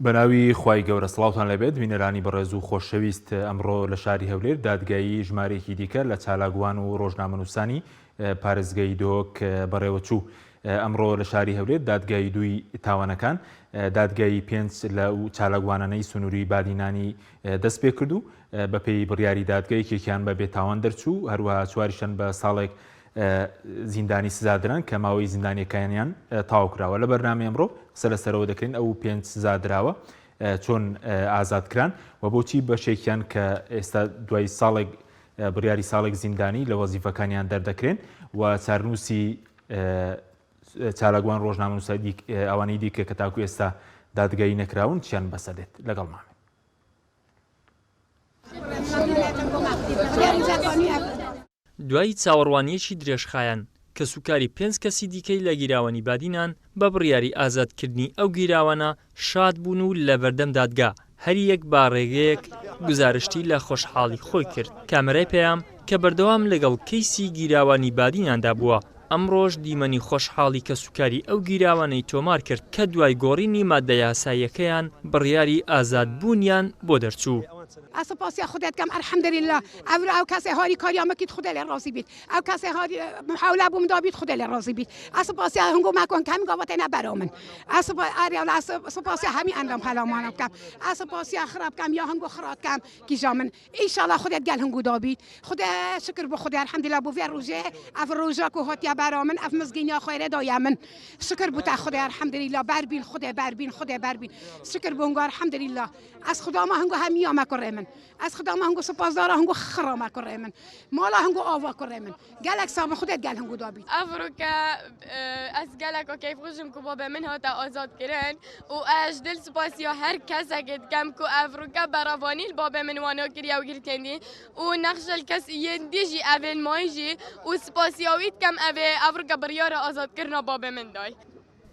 بەناوی خوای گەورە سڵاوتان لەبێت بینەرانی بەڕێز و خۆشەویست ئەمڕۆ لە شاری هەولێر دادگایی ژمارەیەکی دیکە لە چالاکوان و ڕۆژنامەنووسانی پارێزگای دۆک بەڕێوەچوو. ئەمڕۆ لە شاری هەولێر دادگایی دوی تاوانەکان دادگایی 5 لە چالاکوانانەی سنووری بادینانی دەست پێ کردو بەپێی بڕیاری دادگای کێکیان بە بێتاوان دەرچوو، هەروەها چواریشان بە ساڵێک زیندانی سزادران کە ماوەی زیندانیەکانیان تاوکراوە. لە بەرنامەی ئەمڕۆ قسە لەسەرەوە دەکەین ئەو 5 سزادراوە چۆن ئازادکران و بۆچی بەشێکیان کە ئێستا دوای ساڵێک بڕیاری ساڵێک زیندانی لە وەزیفەکانیان دەردەکرێن و چارنووسی چالاکوان ڕۆژنامەنووسە ئەوانەی دیکە کە تاکو ئێستا دادگایی نەکراون چیان بەسەدێت. لەگەڵمان دوای چاوەڕوانیەکی درێژخایەن کە سوکاری 5 کەسی دیکەی لە گیراوەنی بادینان بە بڕیاری ئازادکردنی ئەو گیراوانە شاد بوون و لە بەردەم دادگا هەر یەک با ڕێگەیەک گزارشتی لە خۆشحاڵی خۆی کرد. کامەرای پێیام کە بەردەوام لەگەڵ کەیسی گیراوانی بادیناندا بووە. ئەمڕۆژ دیمەنی خۆشحاڵی کە سوکاری ئەو گیراوانەی تۆمار کرد کە دوای گۆڕینی مادە یاساییەکەیان بڕیاری ئازادبوونیان بۆ دەرچوو. اسپاسیا خودت کم الحمدلله او کسی هاری کاری هم کید خدا راضی بید او کسی هاری محاوله بوم دابید خدا راضی بید اسپاسیا هنگو مکن کم گاوت نه برامن اسپاسیا همین اندام حلامانم کم اسپاسیا خراب کم یا هنگو خراب کم کی جامن ان شاء الله خودت گل هنگو دابید خدا شکر به خدا الحمدلله بو فی روزه اف روزا کو هات یا برامن اف مزگینیا خیره دایمن شکر بو تا خدا الحمدلله بربین خدا بربین خدا بربین شکر بونگو الحمدلله از خدا ما هنگو همیا مکرمن از خدا ما هنگو سپاسدار هنگو خرام کرمن مالا هنگو آوا کرمن گلک سام خودت گل هنگو دابید افروکا از گلک و کیف خوشم کو بابا من هاتا آزاد کردن و اش دل سپاسیا هر کس اگه کم کو افروکا براوانی بابا من وانا کریا و گرتندی و نخجل کس یندیجی اول مایجی و سپاسیاویت کم افروکا بریار آزاد کردن بابا من دای.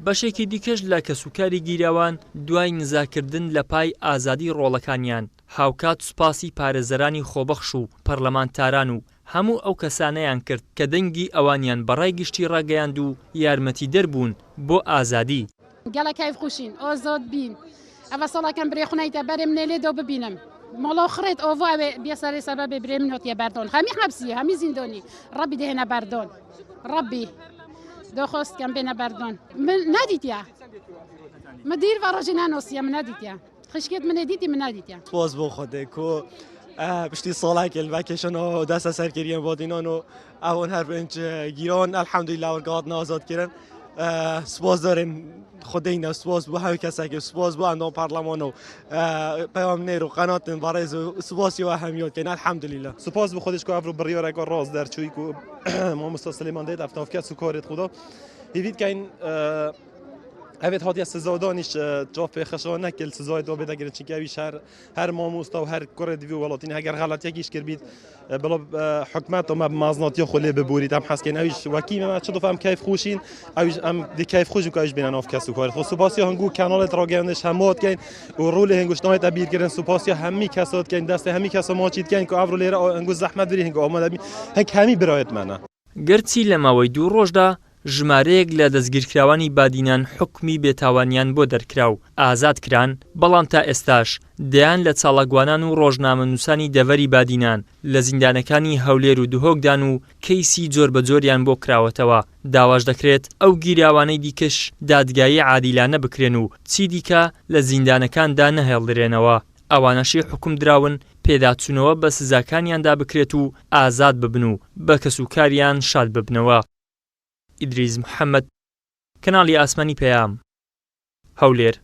بەشێکی دیکەش لە کەسوکاری گیراوان دوای نزاکردن لە پای ئازادی ڕۆڵەکانیان هاوکات سوپاسی پارێزەرانی خۆبەخش و پەرلەمانتاران و هەموو ئەو کەسانەیان کرد کە دەنگی ئەوانیان بەڕای گشتی ڕاگەیاند و یارمەتی دەربوون بۆ ئازادی. گەلە کەیف خوشین ئازاد بین ئەوە ساڵەکەم برێ خونەیتە بەرێم نێلێدەوە ببینم ماڵا خڕێت ئۆڤ بێسەرێ سەبەبێ برێ من هاتیە بەردۆن هەمی حەبسیە هەمی زیندۆنی ڕەبی دێنە بەردۆن ڕەبی دخواست کم بین بردن من ندیدیا مدیر وراجی نانوسیا من ندیدیا خشکت من ندیدی من ندیدیا باز بو خوده کو بشتی ساله کل وکشون و دست سر کردیم بادینان و اون هر بنج گیران الحمدلله ورگاد آزاد کردن سپاس داریم خود این سپاس بو همه کسی که سپاس بو اندام پارلمان و پیام نیر و قنات بارز و سپاسی و اهمیت کن الحمدلله سپاس بو خودش که افرو بریا رگار راز در چوی که ما مستر سلیمان دید افتاف کرد سکارت خدا هیوید که این اوید هاتی از سزادانیش جاف خشان نکل سزای دو بده گرچه که اویش هر ماموستا و هر کار دیوی ولاتین اگر غلط یکیش کرد بلا حکمت و مازناتی خلی ببورید هم حس که اویش وکیم ما چطور فهم کیف خوشین اویش هم دی کیف خوشی که اویش بینن آف کسو کار خو سپاسی هنگو کانال تراگندش همات کین و رول هنگوش نهایت ابیر کردن سپاسی همی کسات کین دست همی کسا ماچید کین که اورو لیر هنگو زحمت بری هنگو آماده هنگ همی برایت منه گرچی لە ماوەی 2 ڕۆژدا ژمارەیەک لە دەستگیرکراوانی بادینان حکمی بێتاوانیان بۆ دەرکرا و ئازادکران بەڵام تا ئێستاش دەیان لە چاڵەکوانان و ڕۆژنامەنووسانی دەڤەری بادینان لە زیندانەکانی هەولێر و دهۆکدان و کەیسی جۆر بە جۆریان بۆ کراوەتەوە. داواش دەکرێت ئەو گیراوانەی دیکەش دادگایی عادیلانە بکرێن و چی دیکە لە زیندانەکاندا نەهێڵدرێنەوە. ئەوانەشی حکم دراون پێداچوونەوە بە سزاکانیاندا بکرێت و ئازاد ببن و بە کەسوکاریان شاد ببنەوە. ئیدریس محەممەد، کەناڵی ئاسمانی پەیام، هەولێر.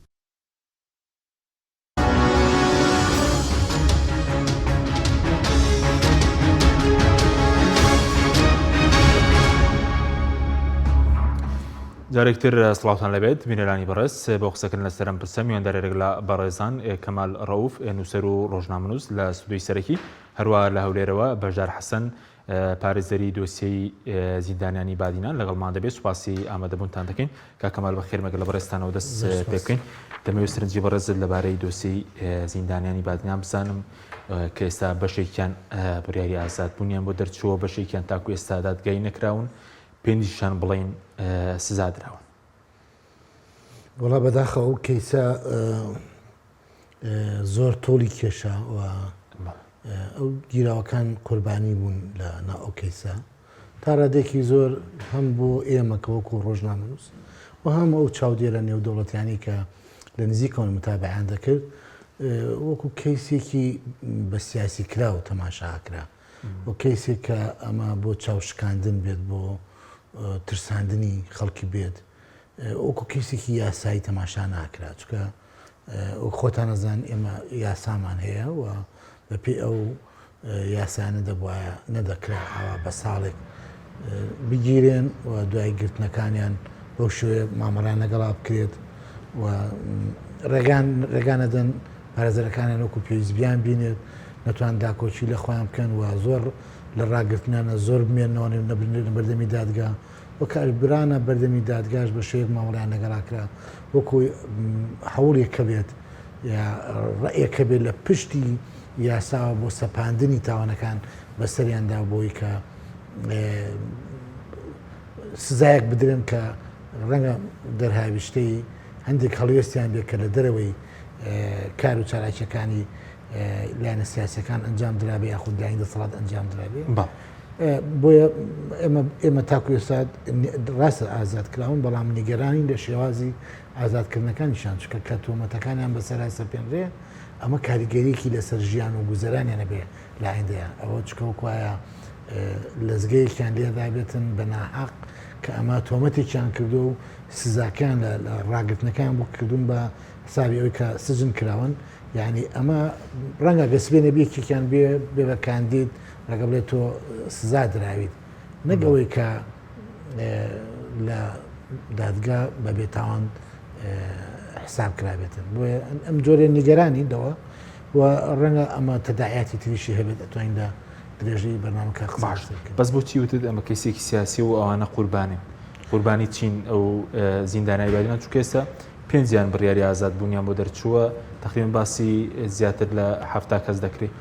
جارێکتر سڵاوتان لەبێت بینەرانی بەڕێز بۆ قسەکردن لەسەرم پرسە میواندارێک لە بەڕێزان کەمال ڕەوف نووسەر و ڕۆژنامەنووس لە سودۆی سەرەکی هەروە لە هەولێرەوە بەژار حەسەن پارێزەری دۆسیەی زیندانیانی بادینان لەگەڵمان دەبێت سوپاسی ئامادەبوونتان دەکەین کا کەمال بەخێر مەگەڵ لە بەڕێستانەوە دەست پێ بکەین. دەمەوێت سەرنجی بەڕێزت لەبارەی دۆسیەی زیندانیانی بادینان بزانم کە ئێستا بەشێکیان بڕیاری ئازادبوونیان بۆ دەرچووە بەشێکیان تاکو ئێستا دادگایی نەکراون پێنجیشان بڵێن سزا دراون. وڵا بەداخەوە ئەو کەیسە زۆر تۆڵی کێشە و ئەو گیراوەکان قوربانی بوون لە ناو کەیسە تا ڕادێکی زۆر هەم بۆ ئێمەکەوەکو ڕۆژنامەنووس و هەم ئەو چاودێرە نێودەوڵەتیانی کە لە نزیکەوە متابعیان دەکرد وەکو کەیسێکی بە سیاسی کرا و تەماشاکرا و کەیسێک کە ئەمە بۆ چاوشکاندن بێت بۆ ترساندنی خەڵکی بێت وەکو کەیسێکی یاسایی تەماشا ناکرا چکە خۆتان نەزان ئێمە یاسامان هەیە و بەپێی ئەو یاسانە دەبواە نەدەکرا ئەوە بە ساڵێک بگیرێن و دوای گرتنەکانیان بەو شوێ مامەڕان لەگەڵا بکرێت و ڕێگانەدەن پارێزەرەکانیان وەکو پێویست بیان بینێت نەتوان داکۆچی لە خۆیان بکەن و زۆر لە ڕاگرتنانە زۆر بمێنەوە نەبرێن بەردەمی دادگا وە کاربرانە بەردەمی دادگاش بە شوەیەک مامەڵیان لەگەڵاکرا وەکو هەوڵێکە بێت یا ڕێیەکە بێت لە پشتی یاساوە بۆ سەپاندنی تاوانەکان بەسەریاندا بۆی کە سزایەک بدرن کە ڕەنگە دەرهاویشتەی هەندێک هەڵوێستیان بێت کە لە دەرەوەی کار و چالاکیەکانی لایەنە سیاسەکان ئەنجام درابێ یاخود لایەن دەسەڵات ئەنجام درابێ بۆیە ئێمە تاکو ئێستا ڕاستە ئازادکراون بەڵام نیگەرانی لە شێوازی ئازادکردنەکانیشان چکە کە تۆمەتەکانیان بەسەرا سەپێنرێ ئەمە کاریگەریەکی لەسەر ژیان و گوزەرانیانە بێ لە ئایندەیە ئەوە چکەوەک وایە لەزگەیەکیان لێدابێتن بە ناحەق کە ئەمە تۆمەتێکیان کردو و سزاکان لە ڕاگرتنەکان بۆ کردوون بە حسابی ئەوەی کە سجن کراون یعنی ئەمە ڕەنگە گەسبێنە بێکێکیان بێ بە کاندید ڕەگە بڵێت تۆ سزا دراویت نەگەوەی کە لە دادگا بە بێتاوان حساب کرابێتن بۆیە ئەم جۆرە نیگەرانی دەوە و ڕەنگە ئەمە تەداعیاتی تریشی هەبێت ئەتوانین لە درێژەی بەرنامەکە باش بەس بۆچی وتت ئەمە کەسێکی سیاسی و ئەوانە قوربانی چین ئەو زیندانای بادیان چوو کێستا پێنجیان بڕیاری ئازاد بوونیان بۆ دەرچووە تقریبا باسی زیاتر لە 7 کەس دەکرێت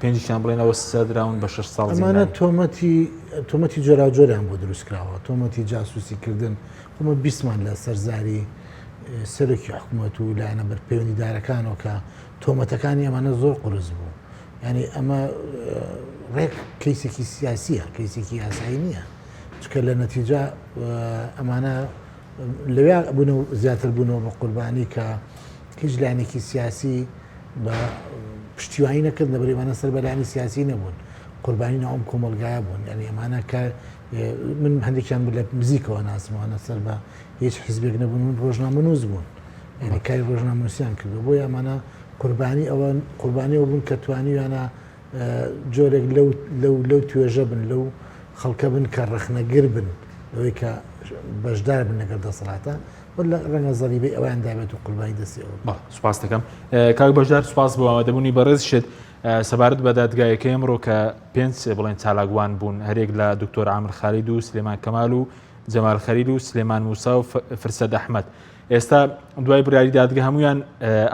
پێنجیان بڵێنەوە سەدراون بە 6 ساڵ ئەمانە تۆمەتی جۆراجۆریان بۆ دروستکراوە تۆمەتی جاسووسی کردن ئەمە بیسمان لە سەرزاری سەرۆکی حکوومەت و لایەنە بەرپەیوەندیدارەکانەوە کە تۆمەتەکانی ئەمانە زۆر قورس بوو ینی ئەمە ڕێک کەیسێکی سیاسیە کەیسێکی یاسایی نییە چکە لە نەتیجا ئەمانە لەوێ بوون و زیاتر بوونەوە بە قوربانی کە هیچ لایەنێکی سیاسی بە پشتیوانی نەکرد لە بەرەوانە سەر بەلایانی سیاسی نەبوون قوربانی ناوم کۆمەلگایە بوون یعنی ئەمانە کە من هەندێکیان لە نزیکەوە ناسمەوانە سەر بە هیچ حیزبێک نەبوون من ڕۆژنامەنووس بوون یعنی کاری ڕۆژنامەنووسیان کردو بۆی ئەمانە قوربانیەوە بوون کە توانیویانە جۆرێک لەو توێژە بن لەو خەڵکە بن کە ڕەخنەگر بن لەوەی کە بەشدار بن لەگەڵ دەسەڵاتە لە ڕەنگە زەریبەی ئەویان دابێت و قوربانی دەستیەوە سوپاس دەکەم کاک بەشدار سوپاس بۆ ئامادەبوونی بەڕێز شت سەبارەت بە دادگایەکە ئەمڕۆ کە 5 بڵێن چالاکوان بوون هەرێک لە دکتۆر عامر خالید و سلێمان کەمال و جەمال خەلیل و سلێمان موسا و فرسەد ئەحمەد ئێستا دوای بڕیاری دادگا هەمویان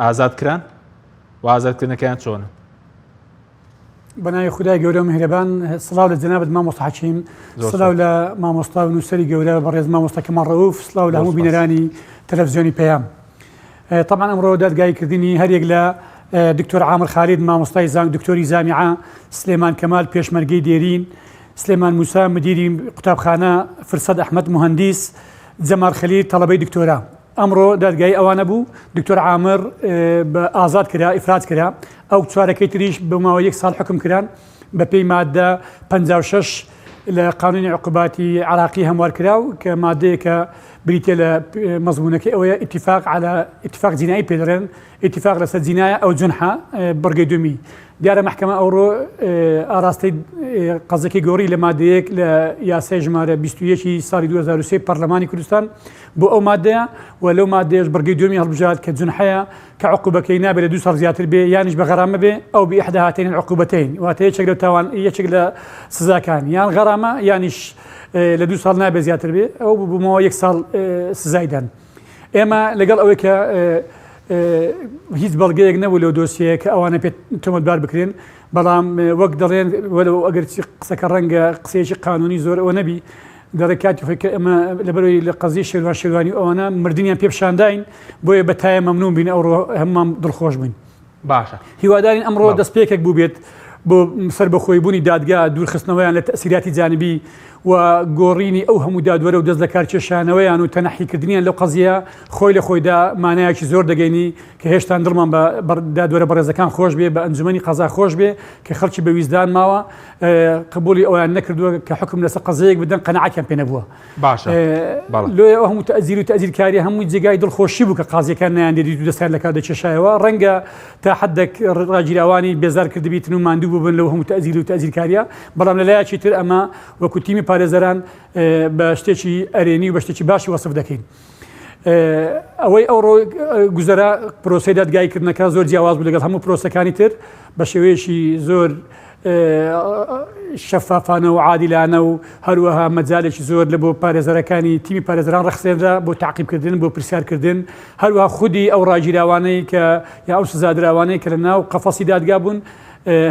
ئازاد کران و ئازادکردنەکەیان چۆنە؟ بەناوی خودای گەورە و میهرەبان سڵاو لە جەنابەت مامۆستا حەکیم سڵاو لە مامۆستا و نووسەری گەورە بەڕێز مامۆستا کەمال ڕەوف سڵاو لە هەموو بینەرانی تەلەڤیزیۆنی پەیام طبعا ئەمڕۆ دادگایکردنی هەرێک لە دکتۆر عامر خالید مامۆستای دکتۆری زامیعە سلێمان کەمال پێشمەرگەی دێرین سلێمان موسا مدیری قوتابخانە فرسەد ئەحمەد مهندس جەمال خەلیل تەڵەبەی دکتۆرا ئەمڕۆ دادگای ئەوانە بوو دکتۆر عامر بە ئازاد کرا ئیفرات کرا ئەو چوارەکەی تریش بە ماوەی 1 ساڵ حکم کران بە پێی مادە 56 لە قانونی عقوباتی عراقی هەموار کراو کە مادەیەکە بریتە لە مەزمونەکەی ئەوەیە ئیتیفاق جینایی پێدەڕێن ئیتیفاق لەسەر جینایە ئەو جونحە بەرگەی دومی دیارە محکەمە ئەوڕۆ ئاراستەی قەزەکەی گۆڕی لە مادەیەک لە یاسای ژمارە 21 ساڵی 2023 پەرلەمانی کوردستان بۆ ئەو مادەیە و لەو مادەیەش بەرگەی دومی هەڵبژات کە جونحەیە کە عقوبەکەی نابێت لە 2 ساڵ زیاتر بێ یانیش بە غەرامە بێ ئەو بئیحدى هاتین العقوبەتین واتە یەکێک لە سزاکان یان غەرامە یانیش لە 2 ساڵ نابێت زیاتر بێ ئەو بوومەوە 1 ساڵ سزایدان ئێمە لەگەڵ ئەوەی کە هیچ بەڵگەیەک نەبوو لەو دۆسیەیە کە ئەوانە پێ تۆمەتبار بکرێن بەڵام وەک دەڵێن وەلو ئەگەر قسەکە ڕەنگە قسەیەکی قانونی زۆر ئەوە نەبی دەڕێکاتی خۆی ئەمە لەبەرەوەی لە قەزیی شێوانی ئەوانە مردنیان پێپشانداین بۆیە بەتایە مەمنون بین ئەوڕۆ هەممان دڵخۆش بووین باشە هیوادارین ئەمڕۆ دەستپێکێک بوو بێت بۆ سربەخۆیبوونی دادگا دوورخستنەوەیان لە تەسیراتی جانبی و گۆڕینی ئەو هەموو دادوەرە و دەست لە کارکێشانەوەیان و تەنەحیکردنیان لەو قەزیە خۆی لە خۆیدا مانایەکی زۆر دەگەینی کە هێشتا دڵمان بە دادوەرە بەڕێزەکان خۆش بێ بە ئەنجومەنی قەزا خۆش بێ کە خەڵکی بە ویزدان ماوە قبولی ئەویان نەکردووە کە حکم لەسەر قەزەیەک بدەن قەنەعەتیان پێ نەبووە. باشە لۆ ئەو هەموو تەزیر و تەزیرکاری هەمووی جێگای دڵخۆشی بوو کە قازیەکان نەیاندێت و دەستکار لە کار دەکێشایەوە ڕەنگە تا حدێک ڕاگیراوانی بێزار کردبیتن و ماندوو بووبن لەو هەموو تەزیر و تەزیرکاریە بەڵام لەلایەکی تر ئەمە وەکو تیمی پارێزەران بە شتێکی ئەرێنی و بە شتێکی باشی وەسف دەکەین. ئەوەی ئەوڕۆ گوزەرا پرۆسەی دادگایکردنەکە زۆر جیاواز بوو لەگەڵ هەموو پرۆسەکانی تر بە شێوەیەکی زۆر شەفافانە و عادیلانە و هەروەها مەجالێکی زۆر لە بۆ پارێزەرەکانی تیمی پارێزەران ڕەخسێنرا بۆ تعقیبکردن بۆ پرسیارکردن هەروەها خودی ئەو ڕاگیراوانەی کە یا ئەو سزادراوانەی کە لە ناو قەفەسی دادگا بوون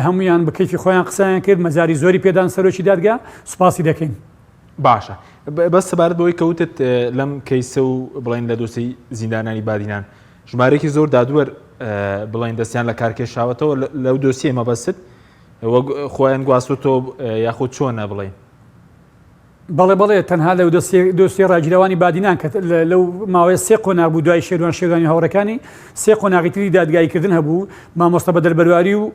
هەمویان بە کەیفی خۆیان قسەیان کرد مەجاری زۆری پێدان سەرۆکی دادگا سوپاسی دەکەین. باشە بەس سەبارەت بەوەی کەوتت لەم کەیسە و بڵین لە دۆسی زیندانانی بادینان ژمارەیەکی زۆر دادوەر بڵین دەستیان لە کارکێشاوەتەوە لەو دۆسیە مەبەست خۆیان گواستوتەوە یاخود چۆنە بڵێن بەڵێ تەنها لەو دۆسیە ڕاگیراوانی بادینان کە لەو ماوەیە سێ قۆناغ بوو دوای شێوان شێوانی هاوڕەکانی سێ قۆناغی تری دادگایکردن هەبوو مامۆستا بەدەربەرواری و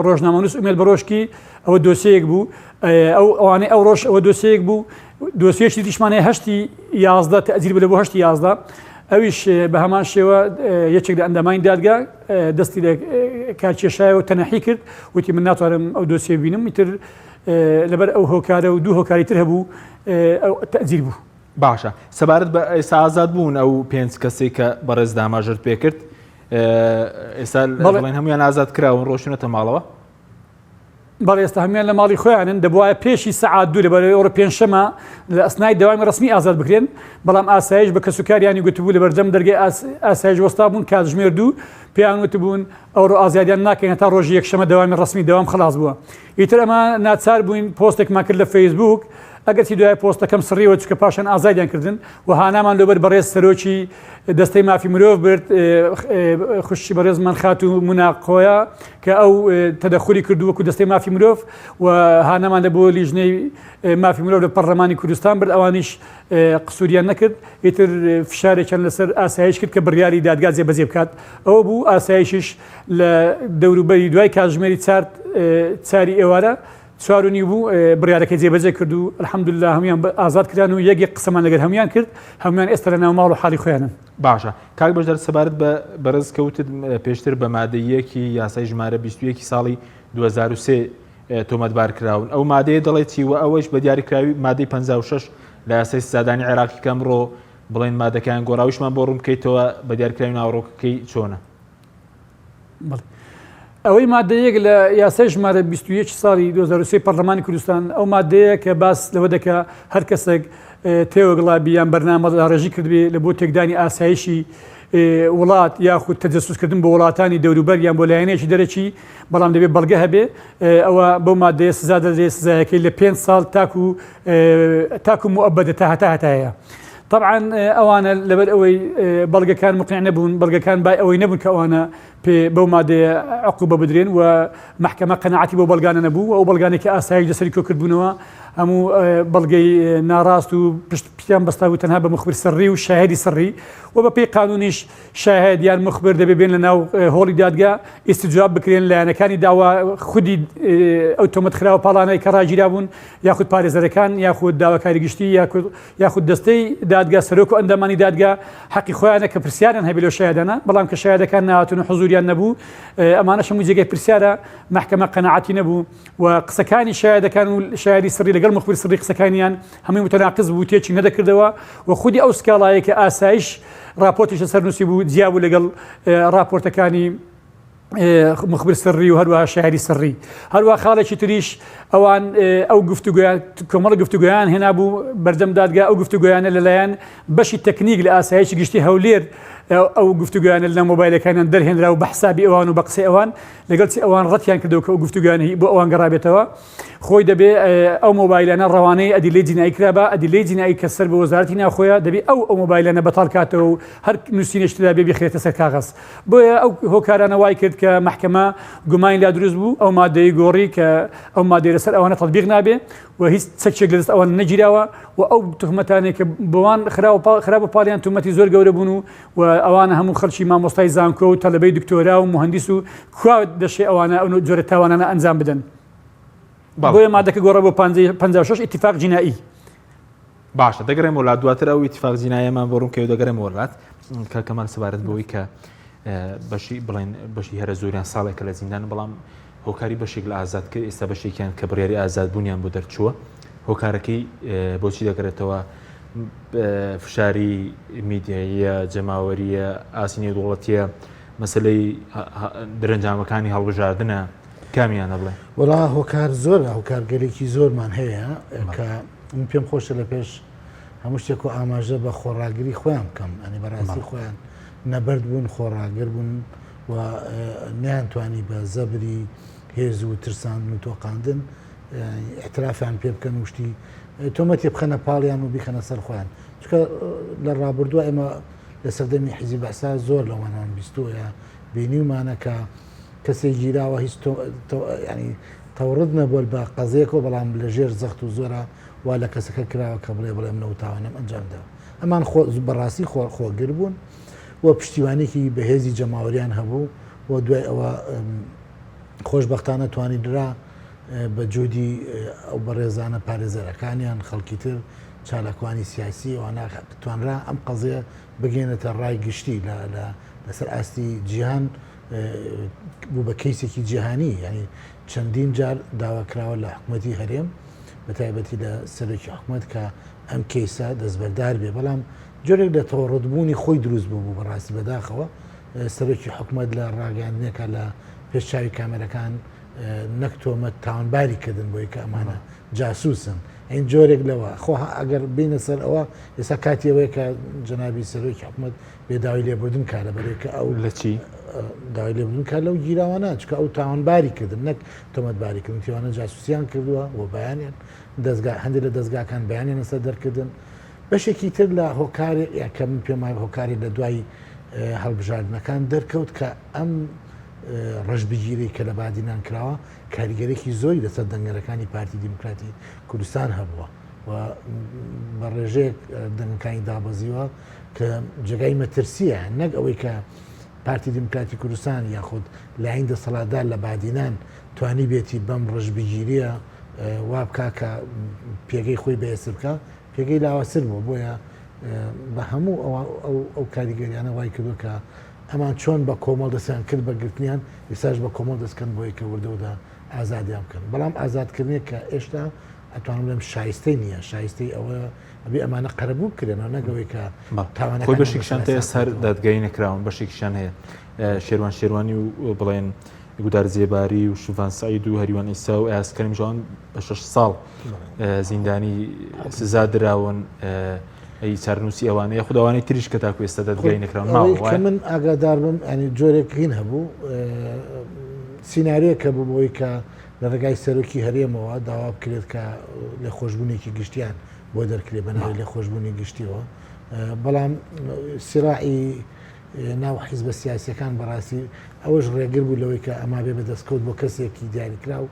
ڕۆژنامەنووس ئومێد بەڕۆژکی ئەوە دۆسیەیەک بوو ئەوانەی ئەو ڕۆژ ئەوە دۆسیەیەک بوو دۆسیەکی دیشمانەیە هەشتی 11 تەزیر بە لە بۆ هەشتی 11 ئەویش بە هەمان شێوە یەکێک لە ئەندامانی دادگا دەستی لە کارکێشایەوە تەنەحی کرد وتی من ناتوانم ئەو دۆسیە ببینم ئیتر لەبەر ئەو هۆکارە و دوو هۆکاری تر هەبوو ئەو تەزیر بوو. باشە سەبارەت بە ئێستا ئازاد بوون ئەو 5 کەسێک کە بەڕێز داماژرت پێ کرد ئێستا بڵێن هەمویان ئازاد کراون ڕۆشنەتە ماڵەوە بەڵێ ئێستا هەمویان لە ماڵی خۆیانن دەبواە پێشی سەعات دوو لەبەرەوەی ئەوڕۆ پێنجشەمە لە ئەسنای دەوامی ڕسمی ئازاد بکرێن بەڵام ئاسایش بە کەسوکاریانی گوتبوو لە بەرجەم دەرگای ئاسایش وەستا بوون کاتژمێر دوو پێیان وتبوون ئەوڕۆ ئازادیان ناکەین تا ڕۆژی یەکشەمە دەوامی ڕسمی دەوام خلاص بووە. ئیتر ئەمە ناچار بووین پۆستێکمان کرد لە فەیسبوک ئەگەرتی دوای پۆستەکەم سڕیەوە چکە پاشان ئازادیان کردن و هانامان لەبەر بەڕێز سەرۆکی دەستەی مافی مرۆڤ برد خوشی بەڕێزمان خات و مناقۆیە کە ئەو تەدەخوری کردو وەکو دەستەی مافی مرۆڤ و هانامان لە بۆ لیژنەی مافی مرۆڤ لە پەرلەمانی کوردستان برد ئەوانیش قسووریان نەکرد ئیتر فشارێکیان لەسەر ئاسایش کرد کە بڕیاری دادگا جێبەجێ بکات ئەوە بوو ئاسایشش لە دەوروبەری دوای کاتژمێری چاری ئێوارە 4 بوو بڕیارەکەی جێبەجێ کرد و الحەمدولله هەمویان ئازاد کردن و یەک قسەمان لەگەر هەمویان کرد هەمویان ئێستا لە ناو ماڵ و حاڵی خۆیانن. باشە کاک بەشدار سەبارەت بە بەڕێز کەوتت پێشتر بە مادەیەکی یاسای ژمارە 21 ساڵی 2003 تۆمەتبار کراون ئەو مادەیە دەڵێتی و ئەوەش بە دیاریکراوی مادەی 56 لە یاسای سزادانی عێراقی کەمڕۆ بڵێن مادەکان گۆڕاویشمان بۆ ڕوون بکەیتەوە بە دیاریکراوی ناوڕۆکەکەی چۆنە. ئەوەی مادەیەک لە یاسای ژمارە 21 ساڵی 2023 پەرلەمانی کوردستان ئەو مادەیە کە باس لەوە دەکە هەر کەسێک تێوەگڵابییان بەرنامە ڕێژی کردبێ لە بۆ تێکدانی ئاسایشی وڵات یاخود تەجەسوسکردن بە وڵاتانی دەوروبەر یان بۆ لایەنێکی دەرەکی بەڵام دەبێت بەڵگە هەبێ ئەوە بەو مادەیە سزا دەدرێت سزایەکەی لە 5 ساڵ تاکو مؤبەدە تا هەتایە. طبعا ئەوانە لەبەر ئەوەی بەڵگەکان مقنع نەبوون بەڵگەکان بای ئەوەی نەبوون کە ئەوانە بەو مادەیە عقوبە بدرێن و محکەمە قەنەعەتی بۆ بەڵگانە نەبوو ئەو بەڵگانێکی ئاسایش لەسەری کۆکردبوونەوە هەموو بەڵگەی ناڕاست و پشتیان بەستا و تەنها بە مخبر سڕی و شاهدی سڕی و بە پێی قانونیش شاهد یان مخبر دەبێ بێن لە ناو هۆڵی دادگا ئیستیجاب بکرێن لایەنەکانی داوا خودی ئەو تۆمەتخراوە پاڵانەی کە ڕاگیرا بوون یاخود پارێزەرەکان یاخود داواکاری گشتی یاخود دەستەی دادگا سەرۆک و ئەندامانی دادگا حەقی خۆیانە کە پرسیارن هەبێ لەو شایدانە بەڵام کە شایدەکان نهاتون و حزوریان نەبوو ئەمانەش هەموو جێگەی پرسیارە محکەمە قەنەعەتی نەبوو و قسەکانی شایدەکان و شایدی سڕی لەگەڵ مخبر سڕی قسەکانیان هەمووی متەناقض بوو تێکی نەدەکردەوە و خودی ئەو سکاڵایە کە ئاسایش راپۆرتیش لەسەر نووسی بوو جیابوو لەگەڵ راپۆرتەکانی مخبر سڕی و هەروەها شاهدی سڕی هەروە خاڵێکی تریش ئەوان ئەو گفتوگویان کۆمەڵ گفتوگویان هێنا بوو بەردەم دادگا ئەو گفتوگویانە لەلایەن بەشی تەکنیک لە ئاسایشی گشتی هەولێر ئەو گفتوگویانە لە مۆبایلەکانیان دەرهێنرا و بە حسابی ئەوان و بە قسەی ئەوان لەگەڵی ئەوان ڕەتیان کردەوە کە ئەو گفتوگویانی بۆ ئەوان گەڕابێتەوە خۆی دەبێ ئەو مۆبایلانە ڕەوانەی ئەدیلەی جینایی کرابە ئەدیلەی جینایی کە سەر بە وەزارەتی ناوخۆیە دەبێ ئەو مۆبایلانە بەتاڵ کاتەوە و هەر نووسینێشتدا بێ بخرێتە سەر کاغەز بۆیە ئەو هۆکارانە وای کرد کە محکەمە گومانی لا دروست بوو ئەو مادەی گۆڕی کە ئەو مادەی لەسەر ئەوانە تەطبیق نابێ و هیچ چەکێک لەدەست ئەوان نەگیراوە و ئەو تهمەتانێک کە بۆوان خراپ پاڵیان تهمەتی زۆر گەورە بوون و ئەوانە هەموو خەڵکی مامۆستای زانکۆ و تەلەبەی دکتۆرا و مهندس و کوا دەشێ ئەوانە ئەو جۆرە تاوانانە ئەنجام بدەن بۆیە مادەکە گۆڕە بۆ 56 ئیتیفاق جینایی. باشە دەگەڕێم وڵات دواتر ئەو ئیتیفاق جینایەمان بۆ ڕوون کەوت دەگەڕێم وڵات کە کەمال سەبارەت بەوەی کە بەشی بڵێن بەشی هەرە زۆریان ساڵێکە لە زیندان بەڵام هۆکاری بەشێک لە ئازاد کرد ئێستا بەشێکیان کە بڕیاری ئازادبوونیان بۆ دەرچووە هۆکارەکەی بۆچی دەگەرێتەوە فشاری میدیاییە جەماوەریە ئاسینی دوڵەتیە مەسلەی درەنجامەکانی هەڵبژاردنە کامیانە بڵێ وڵا هۆکار زۆر هۆکارگەرێکی زۆرمان هەیە کە من پێم خۆشە لە پێش هەموو شتێک و ئاماژە بە خۆڕاگری خۆیان بکەم ئەنی بەڕاستی خۆیان نەبەرد بوون خۆڕاگر بوون و نیانتوانی بە زەبری هێز و ترساندن و تۆقااندن احترافیان پێ بکەن وشتی تۆمەتی بخەنە پاڵیان و بیخەنە سەر خۆیان چکە لە ڕابردووە ئێمە لە سەردەمی حیزی بەسا زۆر لەوانان بیستۆیە بینیمانە کە کەسێک گیراوە هیچ ینی تەورد نەبووە بە قەزەیەکەوە بەڵام لە ژێر زەخت و زۆرە وا لە کەسەکە کراوە کە بڵێ بڵێ منەوتاوانم ئەنجامدا ئەمان بەڕاستی خۆگر بوون و پشتیوانێکی بەهێزی جەماوەریان هەبوو و دوای ئەوە خۆشبەختانە توانی درا بە جودی ئەو بەڕێزانە پارێزەرەکانیان خەڵکی تر چالاکوانی سیاسی ئەوانە توانرا ئەم قەزەیە بگەێنێتە ڕای گشتی لەسەر ئاستی جیهان بوو بە کەیسێکی جیهانی ینی چەندین جار داواکراوە لە حکوومەتی هەرێم بە تایبەتی لە سەرۆکی حکوومەت کە ئەم کەیسە دەستبەردار بێ بەڵام جۆرێک لە تەوەڕدبوونی خۆی دروست بوو بەڕاستی بەداخەوە سەرۆکی حکوومەت لە ڕاگەاندنێکە لە پێشچاوی کامێرەکان نەک تۆمەت تاوانباری کردن بۆی کە ئەمانە جاسووسن ئەین جۆرێک لەوە خۆ ئەگەر بینە سەر ئەوە ئێستا کاتیەوەی کە جەنابی سەرۆکی حکوومەت بێداوای لێبوردن کارە بەرێکە ئەو لە چی داوای لێبوردن کار لەو گیراوانە چکە ئەو تاوانباری کردن نەک تۆمەتباریکردن تیوانە جاسوسیان کردووە و بەیانیان هەندێک لە دەستگاکان بەیانیان لەسەر دەرکردن بەشێکی تر لە هۆکاری کە من پێم هۆکاری لە دوای هەڵبژاردنەکان دەرکەوت کە ئەم ڕژبگیری کە لە بادینان کراوە کاریگەرێکی زۆری لەسەر دەنگەرەکانی پارتی دیموکراتی کوردستان هەبووە و بە ڕێژەیەک دەنگەکانی دابەزیوە کە جێگای مەترسیە نەک ئەوەی کە پارتی دیموکراتی کوردستان یاخود لاین دەسەڵاتدار لە بادینان توانی بێتی بەم ڕژبگیریە وا بکا کە پێگەی خۆی بەێسر بکە پێگەی لاوەسر بوو بۆیە بە هەموو ئەو کاریگەریانە وای کردو کە ئەمان چۆن بە کۆمەڵ دەستیان کرد بە گرتنیان ئێساش بە کۆمەڵ دەستکەن بۆی کە وردەودا ئازادیان بکەن بەڵام ئازادکردنێک کە ئێشتا ئەتوانم لەم شایستەی نییە شایستەی ئەوە ئەبێ ئەمانە قەرەبوو بکرێنەوە نەگەوەی کە تاوانە خۆی بەشێکشان تەیە سەر دادگایی نەکراون بەشێکیشان هەیە شێروان شێروانی و بڵێن گودار زێباری و شوڤان سعید و هەریوان ئیسا و ئاسکەریم جوان بە 6 ساڵ زیندانی سزا دراون ئەی چارنووسی ئەوانەیە خودداوانەی تریش کە تاکو ئێستا دەدگای نەکراون کە من ئاگادار بم ئەنی جۆرێک هین هەبوو سینناریە کە بوو بۆی کە لە ڕێگای سەرۆکی هەرێمەوە داوا بکرێت کە لە خۆشببوونێکی گشتیان بۆ دەرکرێت بەناوی لە خۆشببوونی گشتیەوە بەڵام سیراعی ناو حیزبە سیاسیەکان بەڕاستی ئەوەش ڕێگر بوو لەوەی کە ئەما بێ بەدەستکەوت بۆ کەسێکی دیاریکرا و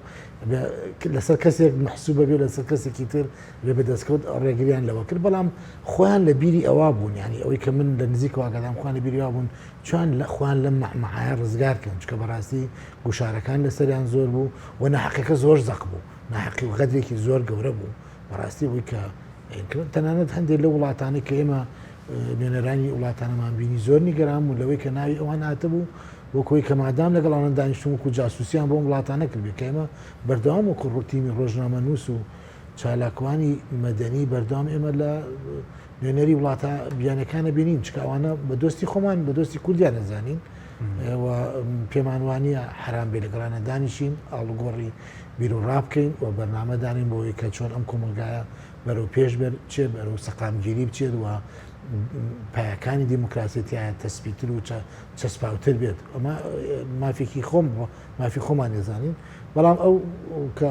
لەسەر کەسێک محسوبە بێ لەسەر کەسێکی تر بێ بەدەستکەوت ڕێگریان لەوە کرد بەڵام خۆیان لە بیری ئەوە بوون ینی ئەوەی کە من لە نزیکەوە ئاگادام خوان لە بیریوا بوون چۆن لە خوان لەم مەحمەحایە ڕزگارکەن چکە بەڕاستی گوشارەکان لەسەریان زۆر بوو و نەحەقیقە زۆر زەق بوو ناحەقی و غەدرێکی زۆر گەورە بوو بەڕاستی ئەوەی کە تەنانەت هەندێک لە وڵاتانی کە ئێمە نوێنەرانی وڵاتانەمان بینی زۆر نیگەران و لەوەی کە ناوی ئەوان هاتە بوو بۆ کۆی کە مادام لەگەڵانە دانیشتون و جاسوسیان بۆم وڵاتانە کردێت کە ئێمە بەردەوام و کوڕوتیمی ڕۆژنامە نووس و چالاکوانی مەدەنی بەردەوام ئێمە لە نوێنەری وڵاتە بیانەکانە بینین چکە ئەوانە بە دۆستی خۆمان بە دۆستی کوردیان نەزانین پێمانوانیە حرام بێ لەگەڵانە دانیشین ئاڵوگۆڕی بیر و ڕابکەین و بەرنامە دانین بۆی کە چۆن ئەم کۆمەلگایە بەرەو پێش بێت چێ بەرەو سەقامگیری بچێت و پایەکانی دیموکراسیەتیان تەسبیتر و چەسپاوتر بێت ئەمە مافێکی مافی خۆمان نێزانین بەڵام ئەو کە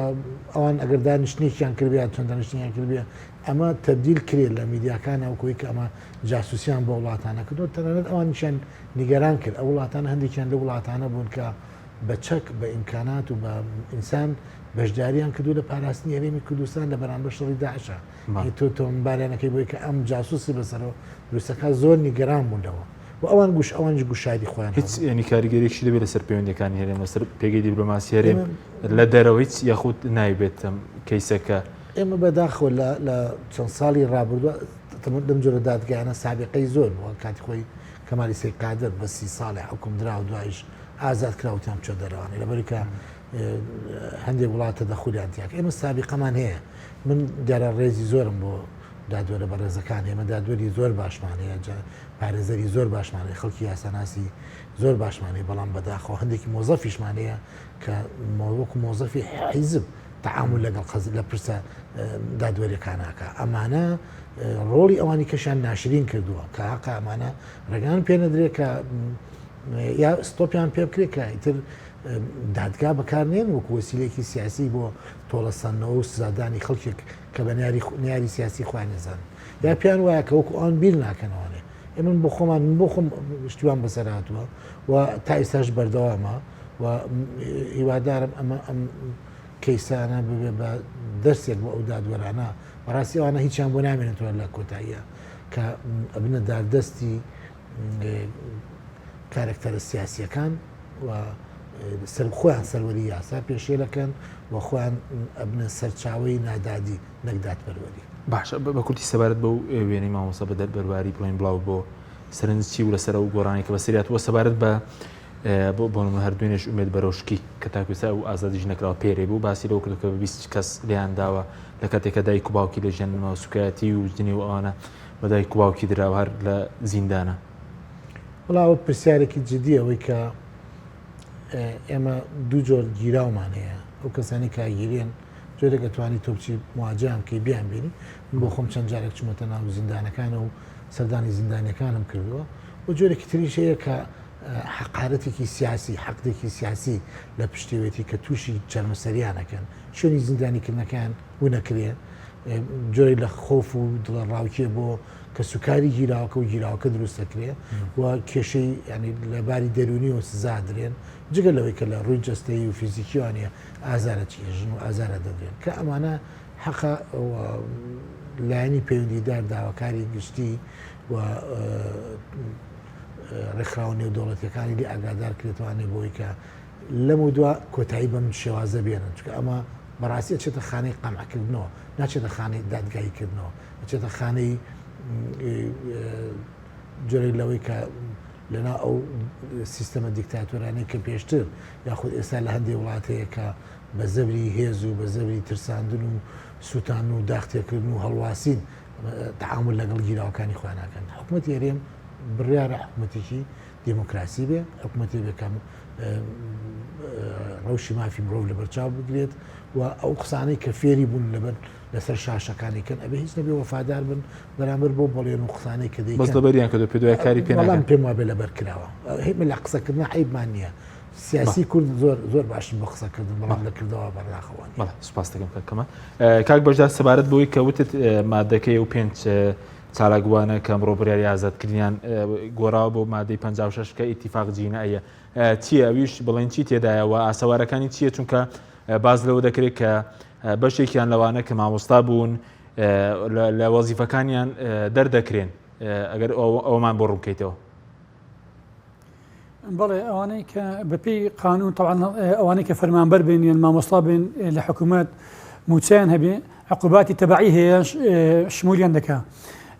ئەوان ئەگەر دانیشتێکیان کردبیان چۆن دانیشتیان کردبیە ئەمە تەبدیل کرێت لە میدیاکان ئەوکۆی کە ئەمە جاسوسیان بۆ وڵاتانە کردو تەنانەت ئەوانیشان نیگەران کرد ئەو وڵاتانە هەندێکیان لە وڵاتانە بوون کە بە چەک بە ئیمکانات و بە ئینسان بەشداریان کردو لە پاراستنی هەرێمی کوردستان لە بەرامبەر شەڕی داعشە تۆمبارانەکەی بۆی کە ئەم جاسوسی بەسەرەوە دروستەکە زۆر نیگەران بوونەوە و ئەوانش گوشادی خۆیان هیچ ینی کاریگەریەکی دەبێت لەسەر پەیوەندەکانی هەرێم لەسەر پێگەی دیپلۆماسی هەرێم لە دەرەوە هیچ یاخود نایبێتم کەیسەکە ئێمە بەداخۆ لە چەند ساڵی ڕابردووە دەم جۆرە دادگایانە سابقەی زۆر بووە کاتی خۆی کەمالی سەیقادر بە 30 ساڵی حکوم درا و دوایش ئازاد کراوتیان چۆ دەرەوانی لەبەرکە هەندێک وڵاتە دەخوریان تیاکە ئێمە سابقەمان هەیە من دیارە ڕێزی زۆرم بۆ دادوەرە بەڕێزەکان ئێمە دادوەری زۆر باشمان هەیە پارێزەری زۆر باشمانێ خەڵکی یاساناسی زۆر باشمانێ بەڵام بەداخۆ هەندێکی مۆزەفیشمان هەیە کە وەکو مۆزەفی حیزب تعامل لەگەڵ لە پرسە دادوەریەکاناکە ئەمانە ڕۆڵی ئەوانی کەشیان ناشرین کردووە کە هاقا ئەمانە ڕێگان پێ نەدرێت کە یا ستۆپیان پێ بکرێت کە ئیتر دادگا بەکارنێن وەکو وەسیلێکی سیاسی بۆ تۆڵەسەندنەوە و سزادانی خەڵکێک کە بە نیاری سیاسی خوای نەزان یا پیان وایە کە وەکو ئەوان بیر ناکەنەوەێ من بۆ خۆمان من بۆ خۆم شتیوان بەسەر هاتووە و تا ئێستاش بەردەوامە و هیوادارم ئەم کەیسانە ببێ بە دەرسێک بۆ ئەو دادوەرانە بەڕاستی ئەوانە هیچیان بۆ نامێنێتەوە لە کۆتاییە کە ئەبنە داردەستی کارکتەرە سیاسیەکان و خۆیان سەروەری یاسا پێشێلەکەن و خۆیان ئەبنە سەرچاوی نادادی نەکدات بەروەری باشە بە کورتی سەبارەت بەو وێنەی مامۆستا بە دەربەرواری بڵین بڵاو بۆ سەرنج چی و لەسەر و گۆڕانی کە بەسریات وە سەبارەت بە بۆ هەردوێنێش ئومێد بەرەوشکی کە تاکوێسا و ئازادیش نەکراوە پێرێ بوو باسی لەو کردو کە 20 کەس لیان داوە لە کاتێکە دایک و باوکی لە ژێنەوە سوکایەتی و جنی و ئەوانە بە دایک و باوکی دراوە هەر لە زیندانە وڵاوە پرسیارێکی جددی ئەوەی کە ئێمە دوو جۆر گیراومان هەیە ئەو کەسانی کاگیرێن جۆرێک دەتوانی تۆ بچی مواجهام کەی بیان بینی من بۆ خۆم چەند جارێک چمەتە ناو زیندانەکانە و سەردانی زیندانەکانم کردووە و جۆرێکی تریش هەیە کە حقارەتێکی سیاسی حەقێکی سیاسی لە پشتێوێتی کە تووشی چەرمەسەریانەکەن شوێنی زیندانیکردنەکان و نەکرێ جۆری لە خۆف و دڵە ڕاوکێ بۆ کە سوکاری گیراوەکە و گیراوەکە دروست دەکرێت و کێشەی ینی لەباری دەرونی و سزادرێن جگە لەوەی کە لە ڕووی جستەی و فیزیکیوانە ئازارە چێژن و ئازارە دەدرێن کە ئەمانە حەقا لایەنی پەیوەندیدار داواکاری گشتی و ڕێکخراوە نێودەوڵەتیەکانی لی ئاگادار کرێتوانێ بۆی کە لەم دووە کۆتایی بەم شێوازە بێنن چکە ئەمە بەڕاستی چێتە خانەی قەمعکردنەوە ناچێتە خانەی دادگاییکردنەوە چێتە خانەی جۆرەی لەوەی کە لەنا ئەو سیستەمە دیکتاتۆرانەی کە پێشتر یاخود ئێستا لە هەندێک وڵاتەیە کە بە زەبری هێز و بە زەبری ترساندن و سووتان و داختێکردن و هەڵواسین تعامل لەگەڵ گیراوەکانی خواناکەن حکوومەتی هەرێم بڕیارە حکوومەتێکی دیموکراسی بێ حکوومەتی بێکەم ڕەوشی مافی مرۆڤ لەبەرچاو بگرێت و ئەو قسانەی کە فێری بوون لەبەر لەسەر شاشەکانیکەن ئەبێ هیچ نەبێ وەفادار بن بەرامبەر بۆ بەڵێن و قسانەی کە دەیکەن بەس لەبەریان کە پێ دوای کاری پێناکەن پێم وابێ لەبەر کراوە هیچ لە قسەکردن عیبمان نییە سیاسی کورد زۆر باشن بە قسەکردن بەڵام لە کردەوە بەرداخەوەن بەڵێ سوپاس دەکەم کەمە کاک بەشدار سەبارەت بۆی کە وتت مادەکەی و 5 چالاکوانە کە ئەمڕۆ بڕیاری ئازادکردیان گۆڕاوە بۆ مادەی 56 کە ئیتیفاق جینایە چییە ئەویش بڵێن چی تێدایەوە ئاسەوارەکانی چییە چونکە باز لەوە دەکرێت کە بەشێکیان لەوانە کە مامۆستا بوون لە وەزیفەکانیان دەردەکرێن ئەگەر ئەومان بۆ ڕووکەیتەوە بەڵێ ئەوانەی کە بەپی قانون طبعا ئەوانەی کە فەرمانبەر بین یان مامۆستا بین لە حکوومەت موچیان هەبێ عقوباتی تەبعی هەیە شمولیان دەکا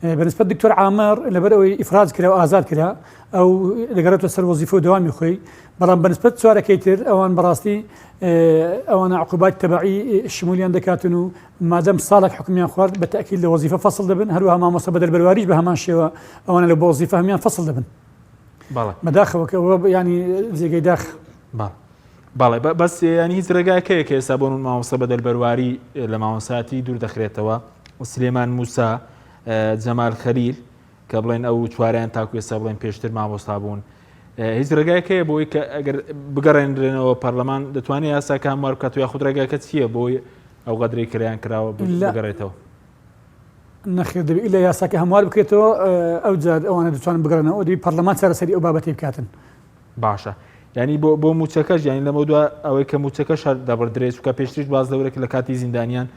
بەنسبەت دکتۆر عامر لەبەر ئەوەی ئیفراز کرا و ئازاد کرا ئەو دەگەڕێتە سەر وەزیفە و دەوامی خۆی بەڵام بەنسبەت چوارەکەی تر ئەوان بەڕاستی ئەوانە عقوباتی تەبعی شمولیان دەکاتن و مادەم ساڵێک حکومیان خوارد بە تەکیل لە وەزیفە فەسڵ دەبن هەروەها مامۆستا بە دەربەرواریش بە هەمان شێوە ئەوانە لە بۆ وەزیفە هەمیان فەسڵ دەبن بەداخەوە کە ئەوە ینی جێگەی داخ باڵێ بەس ینی هیچ ڕێگاکەیە کە ئێستا بۆن مامۆستا بە دەربەرواری لە مامۆساتی دوور دەخرێتەوە سلێمان موسا جەمال خەلیل کە بڵێن ئەو چواریان تاکو ئێستا بڵێن پێشتر مامۆستا بوون هیچ ڕێگایەکەیە بۆی کە ئەگەر بگەڕێنرێنەوە پەرلەمان دەتوانێت یاساکە هەموار بکات و یاخود ڕێگاکە چییە بۆی ئەو قەدری کریان کراوە بگەڕێتەوە نەخێر دەبێت ئیلا یاساکە هەموار بکرێتەوە ئەو جار ئەوانە دەتوانن بگەڕێنەوە دەبێت پەرلەمان چارەسەری ئەو بابەتی بکاتن باشە ینی بۆ موچەکەش ینی لەمە دووە ئەوەی کە موچەکەش هەر دەبڕدرێت چکە پێشتریش باز لەورێک لە کاتی زیندانیان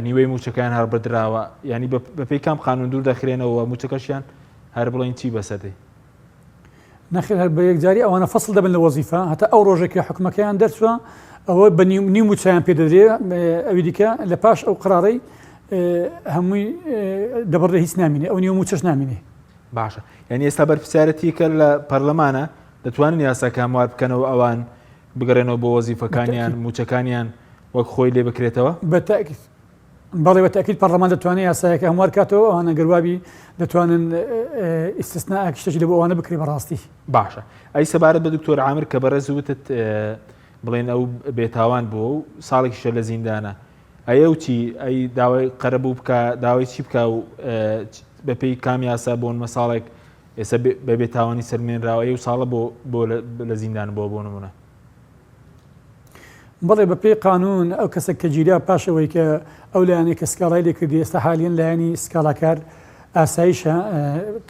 نیوەی موچەکەیان هەر بردراوە ینی بەپێی کام قانون دوور دەخرێنەوە موچەکەشیان هەر بڵین چی بەسەردەی نەخێر هەر بە یەکجاری ئەوانە فەسڵ دەبن لە وەزیفە هەتا ئەو ڕۆژێکی حکومەکەیان دەرچووە ئەوە بە نیم موچیان پێ دەدرێت ئەوی دیکە لە پاش ئەو قرارەی هەمووی دەبڕێ هیچ نامینێ ئەو نیوە موچەش نامینێ باشە یعنی ئێستا بەرپرسیارەتی کە لە پەرلەمانە دەتوانن یاساکە هەموار بکەنەوە ئەوان بگەڕێنەوە بۆ وەزیفەکانیان موچەکانیان وەک خۆی لێ بکرێتەوە بەتاکید بەڵێ بەتاکید پەرلەمان دەتوانێت یاسایەکە هەموار کاتەوە ئەوانە گەروابی دەتوانن ئیستثنا شتێکی لە بۆ ئەوانە بکرێ بەڕاستی باشە ئەی سەبارەت بە دکتۆر عامر کە بەڕێزوتت بڵێن ئەو بێتاوان بووە و ساڵێکیشە لە زیندانە ئەیە وچی ئەی داوای قەرەبوو بکە داوای چی بکە و بەپێی کام یاسا بۆن مەساڵێک ئێستا بە بێتاوانی سەرمێنراوە ئەی و ساڵە بۆ لە زیندان بۆ نمونە بەڵێ بەپێی قانون ئەو کەسە کە گیریا پاشەوەی کە ئەو لایەنێک کە سکاڵای لێ کردی ئێستا حالیان لایەنی سکاڵاکار ئاسایشە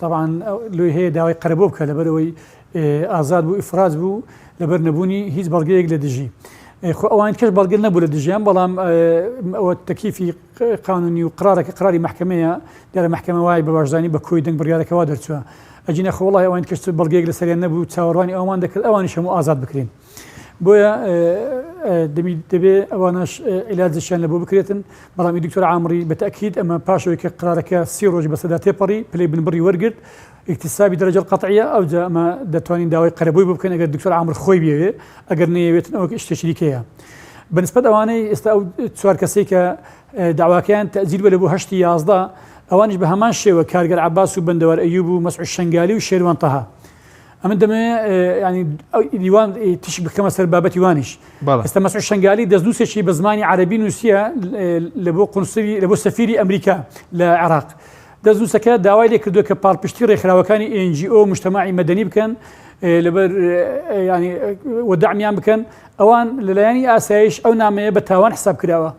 طبعاً لۆی هەیە داوای قەرەبوو بکە لەبەرەوەی ئازاد بوو ئیفراز بوو لەبەر نەبوونی هیچ بەڵگەیەک لە دژی خۆ ئەوان کەس بەڵگە نەبوو لە دژیان بەڵام ئەوە تەکلیفی قانونی و قرارێکی قراری محکمەیە دیارە محکمە وای بە باشدانی بە کۆی دەنگ بڕیارەکەوا دەرچووە ئەجینە خۆ وڵای ئەوان کەس بەڵگەیەک لە سەریان نەبوو چاوەڕوانی ئەومان دەکرد ئەوانیش هەموو ئازاد بکرێن بۆیە دەبێت ئەوانش عیلاجیان لە بۆ بکرێتن بەڵامی دکتۆر عامری بەتەکید ئەمە پاشەوەی کە قرارەکە 30 ڕۆژ بەسەدا تێپەڕی پلەی بنبڕی وەرگرت اکتسابی دەرەجە القەطعیە ئەوجا ئەمە دەتوانین داوای قەرەبووی بکەن ئەگەر دکتۆر عامر خۆی بێوێ ئەگەر نەیەوێتن ئەوە شتێکی دیکەیە بەنسبەت ئەوانەی ئێستا ئەو چوار کەسەی کە داواکەیان تەجیل بە لە بۆ 8/11 ئەوانیش بە هەمان شێوە کارگەر عەباس و بەندەوار ئەیوب و مەسعود شەنگالی و شێروان تەها ئەمە دەمەوێت ینی دیوان تش بکەمە سەر بابەتی وانیش ئێستا مەسعود شەنگالی دەستنووسێکی بە زمانی عەرەبی نووسیە لە بۆ قونسڵی لە بۆ سەفیری ئەمریکا لە عێراق دەستنووسەکە داوای لێ کردووە کە پاڵپشتی ڕێکخراوەکانی NGO مجتەماعی مەدەنی بکەن لەبەر ینی وەدەعمیان بکەن ئەوان لەلایەنی ئاسایش ئەو نامەیە بە تاوان حساب کراوە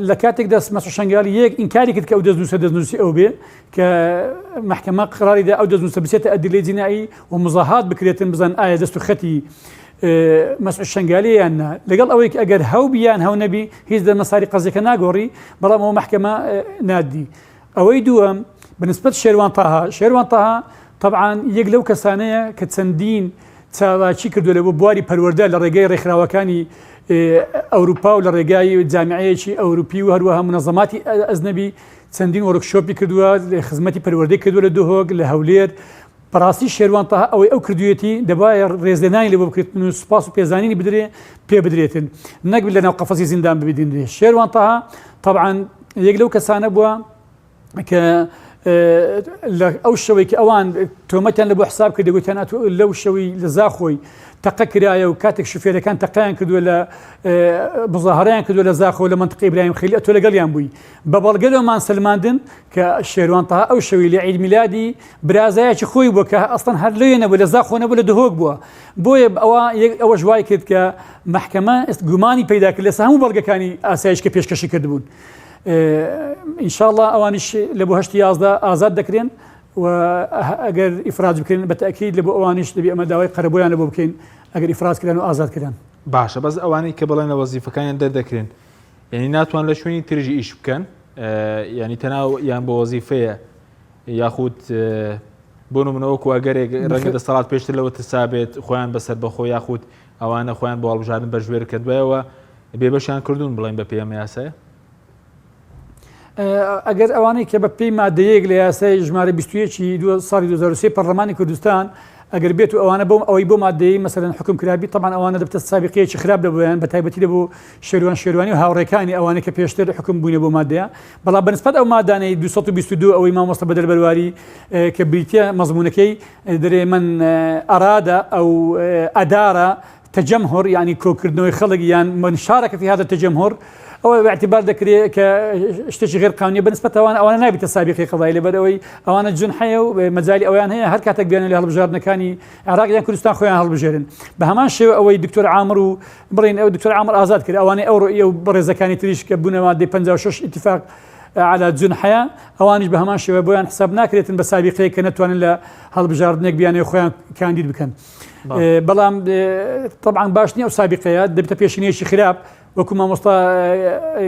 لە کاتێک دەست مەسعود شەنگالی یەک ئینکاری کرد کە ئەو دەستنووسی ئەو بێ کە محکمە قراریدا ئەو دەستنووسە بچێتە ئەدلەی جینایی و مزاحات بکرێتن بزان ئایا دەست و خەتی مەسعود شەنگالی یان نا لەگەڵ ئەوەی کە ئەگەر هەو بیان هەو نەبی هیچ دەرمەساری قەزەکە ناگۆڕی بەڵام ئەوە محکمە نادی ئەوەی دووەم بنسبەت شێروان تەها طبعاً یەک لەو کەسانەیە کە چەندین چالاکی کردو لە بۆ بواری پەروەردە لە ڕێگەی ڕێکخراوەکانی ئەوروپا و لە ڕێگای جامیعەیەکی ئەوروپی و هەروەها منەظەماتی ئەزنەبی چەندین وەرکشۆپی کردووە لە خزمەتی پەروەردەی کردووە لە دۆهۆک لە هەولێر بەڕاستی شێروان تەها ئەوەی ئەو کردوویەتی دەبایە ڕێزلێنانی لە بۆ بکرێتن و سوپاس و پێزانینی پێ بدرێتن نەک لە ناو قەفەسی زیندان ببیدرێت شێروان تەها طبعاً یەک لەو کەسانە بووە کە لە ئەو شەوەی کە ئەوان تۆمەتیان لە بۆ حساب کرد دەگوتیان لەو شەوی لە زاخۆی تەقە کرایە و کاتێک شوفێرەکان تەقەیان کردووە لە مزاهرەیان کردووە لە زاخۆ لە منتقی ئیبراهیم خەلیل تۆ لەگەڵیان بووی بە بەڵگەلەوەمان سلماندن کە شێروان تەها ئەو شەوی لە عید میلادی برازایەکی خۆی بووە کە ئەسڵەن هەر لەوێ نەبوو لە زاخۆ نەبوو لە دهۆک بووە بۆیە ئەوە ژوای کرد کە محکەمە گومانی پەیدا کرد لەسەر هەموو بەڵگەکانی ئاسایش کە پێشکەشی کردبوون ئینشاءالله ئەوانیش لە بۆ 8/11 ئازاد دەکرێن و ئەگەر ئیفراج بکەن بەتەکید لە بۆ ئەوانیش دەبێ ئەمە داوای قەرەبوویان لە بۆ بکەین ئەگەر ئیفراج کرێن و ئازاد کرێن باشە بەس ئەوانەی کە بڵێن لە وەزیفەکانیان دەردەکرێن یعنی ناتوان لە شوێنی ترژی ئیش بکەن یعنی تەناو یان بۆ وەزیفەیە یاخود بۆ نمونەوەکو ئەگەرێک ڕەنگە دەسەڵات پێشتر لەوە تسابێت خۆیان بەسەر بەخۆ یاخود ئەوانە خۆیان بۆ هەڵبژاردن بەژوێر کردوایەوە بێبەشیان کردوون بڵێن بە پێم یاسایە ئەگەر ئەوانەی کە بە پێی مادەیەک لە یاسای ژمارە 21 ساڵی 2023 پەرلەمانی کوردستان ئەگەر بێت و ئەوانە بۆم ئەوەی بۆ مادەی مەسەلەن حکم کرابی طبعاً ئەوانە دەبتە سابقەیەکی خراپ دەبوویان بە تایبەتی لە بۆ شێروانی و هاوڕێکانی ئەوانە کە پێشتر حکم بوونە بۆ مادەیە بەڵام بەنسبەت ئەو مادانەی 222 ئەوەی مامۆستا بەدەربەرواری کە بریتە مەزمونەکەی دەرێ من ئەرادە ئەو ئەدارە تجمهر يعني كوكردنوي خلق يعني من شارك في هذا التجمهر ئەوە باعتبار دەکرێت کە شتێکی غێر قانونی بەنسبەت ئەوانە نابێتە سابقی قەضایی لەبەرەوەی ئەوانە جونحەیە و مەجای ئەویان هەیە هەر کاتێک بیانە لە هەڵبژاردنەکانی عێراق یان کوردستان خۆیان هەڵبژێرن بە هەمان شێوە ئەوەی دکتۆر عامر و بڕین ئەو دکتۆر عامر ئازاد کرد ئەوانەی ئەو ڕۆیە و بەڕێزەکانی تریش کە بوونە مادەی 56 ئیتیفاق على جونحەیە ئەوانیش بە هەمان شێوە بۆیان حساب ناکرێتن بە سابقەیە کە نەتوانن لە هەڵبژاردنێک بیانەوە خۆیان کاندید بکەن بەڵام طبعا باش نییە ئەو سابقەیە دەبێتە پێشینەیەکی خراپ وەکو مامۆستا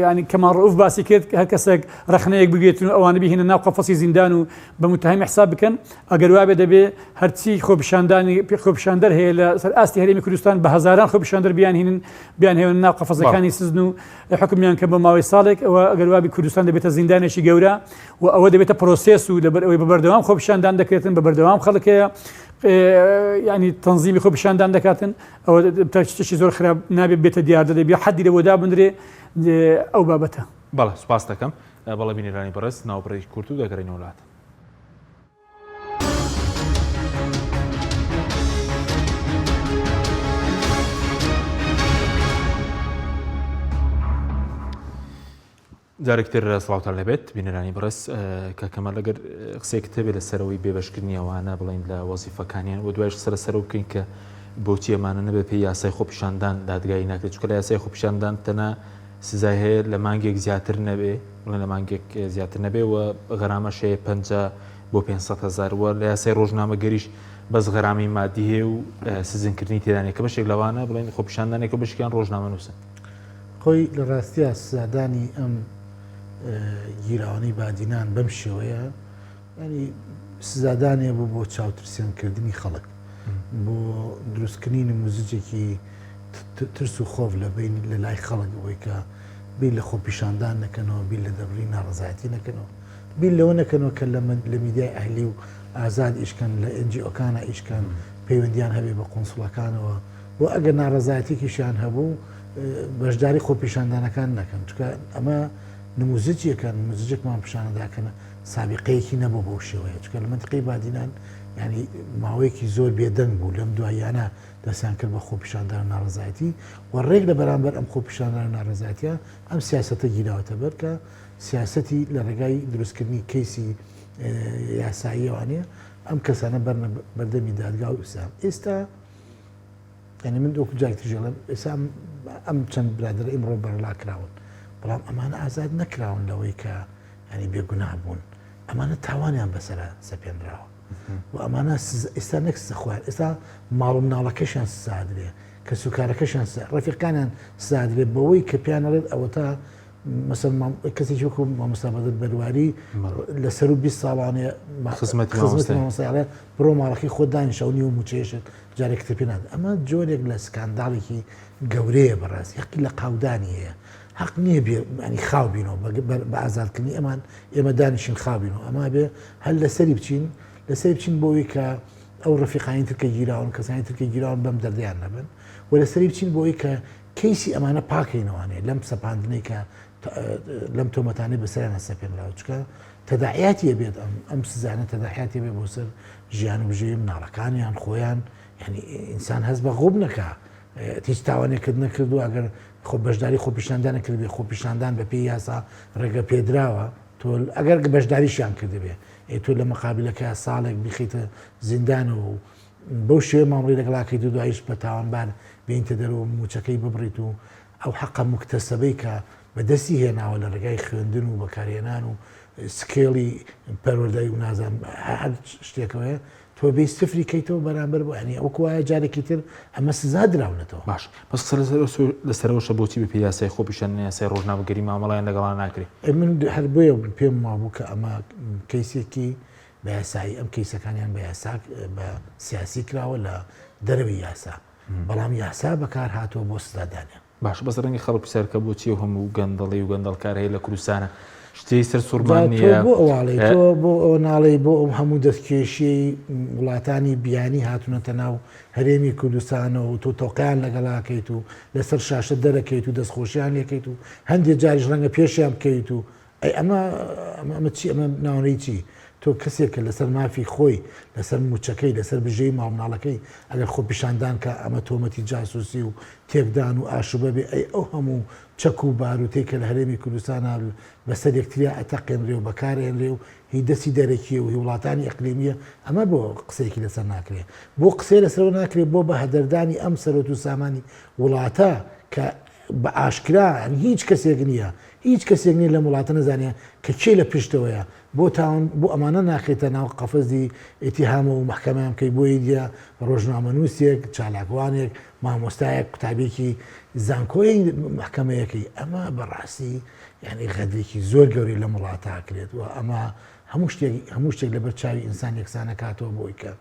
ینی کەمان ڕؤوف باسی کرد هەر کەسێک ڕەخنەیەک بگرێتن و ئەوانە بهێنە ناو قەفەسی زیندان و بە متهمی حساب بکەن ئەگەر وابێ دەبێ هەرچی خۆپیشاندەر هەیە لە سەر ئاستی هەرێمی کوردستان بە هەزاران خۆپیشاندەر بیان هێون ناو قەفەزەکانی سزن و حکمیان کە بە ماوەی ساڵێک ئەوە ئەگەر وابی کوردستان دەبێتە زیندانێکی گەورە و ئەوە دەبێتە پرۆسێس و لەبەر ئەوەی بەبەردەوام خۆپیشاندان دەکرێتن بە بەردەوام خەڵکەیە ینی تەنزیمی خۆپیشاندان دەکاتن ئەوە شتێکی زۆر خراپ نابێت بێتە دیاردە دەبێت حەدی لەوەدا بنرێ ئەو بابەتە. بەڵێ سوپاس دەکەم بەڵێ بینێرانی بەڕێز ناوبڕێی کورت و دەگەڕێنەوە وڵات. جارێکتر سڵاوتان لەبێت بینەرانی بەڕێز کە کەمە لەگەر قسێک هەبێت لەسەرەوەی بێبەشکردنی ئەوانە بڵین لە وەزیفەکانیان و دوایش سەرەوە بکەین کە بۆچی ئەمانە نەبێت پێی یاسای خۆپیشاندان دادگایی ناکرێت چونکە لە یاسای خۆپیشاندان تەنها سزای هەیە لە مانگێک زیاتر نەبێ بڵێن لە مانگێک زیاتر نەبێ و غەرامەش هەیە 50 بۆ 500,000 وە لە یاسای ڕۆژنامەگەریش بەس غەرامی مادی هەیە و سزنکردنی تێدانێت کە بەشێک لەوانە بڵێن خۆپیشاندانێک و بەشکیان ڕۆژنامە نووسن. خۆی لە ڕاستیە سزادانی ئەم گیراوانەی بادینان بەم شێوەیە ینی سزادانێ بوو بۆ چاوترسێنکردنی خەڵک بۆ دروستکردنی نموزجێکی ترس و خۆف لە بین لە لای خەڵک ئەوەی کە بیل لە خۆپیشاندان نەکەنەوە بیل لە دەبری ناڕزایەتی نەکەنەوە بیل لەوە نەکەنەوە کە لە میدیای ئەهلی و ئازاد ئیشکەن لە NGOکانە ئیشکەن پەیوەندیان هەبێ بە قۆنسڵەکانەوە بۆ ئەگەر ناڕزایەتێکیشیان هەبوو بەشداری خۆپیشاندانەکان نەکەن چکە ئەمە نموزجێکە نموزجێکمان پیشانەداکەنە سابقەیەکی نەبوو بۆ شێوەیە چکە لە منطقەی بادینان ینی ماوەیەکی زۆر بێدەنگ بوو لەم دوایانە دەستیان کرد بە خۆپیشاندان و ناڕزایەتی و ڕێک لە بەرامبەر ئەم خۆپیشاندان و ناڕزایەتیە ئەم سیاسەتە گیراوەتە بەر کە سیاسەتی لە ڕێگای دروستکردنی کەیسی یاساییەوانەیە ئەم کەسانە بەردەمی دادگا و ئیسام ئێستا ینی من دۆکو جاکتر ژێڵم ئێستا ئەم چەند برادر ئیمڕۆ بەرەڵا کراون بەڵام ئەمانە ئازاد نەکراون لەوەی کە ینی بێگوناه بوون ئەمانە تاوانیان بەسەرە سەپێنراوە و ئەمانە ئێستا نەکسە خوارد ئێستا ماڵ و مناڵەکەشیان سزادرێ کە سوکارەکەشیان ڕەفیقانیان سزادرێ بەوەی کە پیانەڵێت ئەوە تا مەسەڵ کەسێکی وەکو مامۆستا بەدر بەرواری لەسەر و 20 ساڵانێ خزمەتی مامۆستایڵێ بڕۆ ماڵەکەی خۆ دانیشەونی و موچێشت جارێکتر پێ نات ئەمە جۆرێک لە سکانداڵێکی گەورەیە بەڕاستی حەقی لە قاودانی هەیە حەق نییە بێ خاو بینەوە بە ئازادکردنی ئەمان ئێمە دانیشین خاوبینەوە ئەما بێ هەر لەسەری بچین بۆەوەی کە ئەو ڕفیقانی ترکە گیراون کەسانی ترکە گیراون بەم دەردیان نەبن و لەسەری بچین بۆەوەی کە کەیسی ئەمانە پاکەینەوەانێ لەم سەپاندنەی کە لەم تۆمەتانەی بەسەریانە سەپێنراوە چکە تەداعیاتیە بێت ئەم سزانە تەداعیاتی بێ بۆ سەر ژیان و بژێ مناڵەکانیان خۆیان ینی ئینسان هەست بە غوب نەکا هیچ تاوانێکرد نەکردو ئەگەر خۆ بەشداری خۆپیشاندانە کرد بێ خۆپیشاندان بە پێی یاسا ڕێگە پێدراوە تۆ ئەگەر بەشداریشیان کرد بێ تۆ لە مەقابلەکە ساڵێک بخیتە زیندان و بەو شێ مامڕی لەگەڵاکەیت و دوایش بە تاوانبار بینتە دەرەوە موچەکەی ببڕیت و ئەو حەقە مکتەسەبەی کە بەدەستی هێناوە لە ڕێگای خوێندن و بەکارهێنان و سکێڵی پەروەردەی و نازان هەر شتێکەوەیە تۆ بێ سفری کەیتەوە بەرامبەر بۆ ینی ئەو کوایە جارێکی تر ئەمە سزا دراونەتەوە باش بەس لەسەرەوەشە بۆچی بە پێی یاسای خۆپیشاندنی یاسای ڕۆژنامەگەری مامەڵیان لەگەڵان ناکرێت من هەر بۆیە پێم مابوو کە ئەمە کەیسێکی بە یاسایی ئەم کەیسەکانیان بە سیاسی کراوە لە دەرەوەی یاسا بەڵام یاسا بەکار هاتووە بۆ سزادانیان باش بەس ڕەنگی خەڵک پرسیارکە بۆچی هەموو گەندەڵی و گەندەڵکار هەیە لە کوردستانە شتەی سەر سوورمان نییە بۆ ئەوواڵی تۆ بۆ ئەو ناڵی بۆ ئەم هەموو دەستکێشی وڵاتانی بیانی هاتوونەتە ناو هەرێمی کوردستانەوە و تۆ تۆقیان لەگەڵاکەیت و لەسەر شاشە دەرەکەیت و دەستخۆشیان لەکەیت و هەندێک جاریش ڕەنگە پێشیان بکەیت و ئەمە چی ئەمە ناوەڕێی چی تۆ کەسێکە لەسەر مافی خۆی لەسەر موچەکەی لەسەر بژەی ماڵناڵەکەی ئەگەر خۆپیشاندان کە ئەمە تۆمەتی جاسوسی و تێکدان و ئاشوبە بێ ئەو هەموو چەک و باروتەی کە لە هەرێمی کوردستانە بەسەر یەکتریا ئەتەقێنرێ و بەکارێنرێ و هی دەستی دەرەکیە و هی وڵاتانی ئەقلیمیە ئەمە بۆ قسەیەکی لەسەر ناکرێت بۆ قسەی لەسەرەوە ناکرێت بۆ بە هەدەردانی ئەم سەرۆت و سامانی وڵاتە کە بە ئاشکرا هیچ کەسێک نییە هیچ کەسێک نیە لە وڵاتە نەزانێ کە چێ لە پشتەوەیە بۆ تاون بۆ ئەمانە ناخێتە ناو قەفەزی ئێتیهامە و مەحکەمەیان کەی بۆی دیە ڕۆژنامەنووسێک چالاکوانێک مامۆستایەک قوتابێکی زانکۆی محکەمەیەکەی ئەمە بەڕاستی یعنی غەدرێکی زۆر گەوری لە وڵاتاکرێت و ئەمە هەموو شتێک لەبەر چاوی ئینسان یەکسانە کاتەوە بۆی کە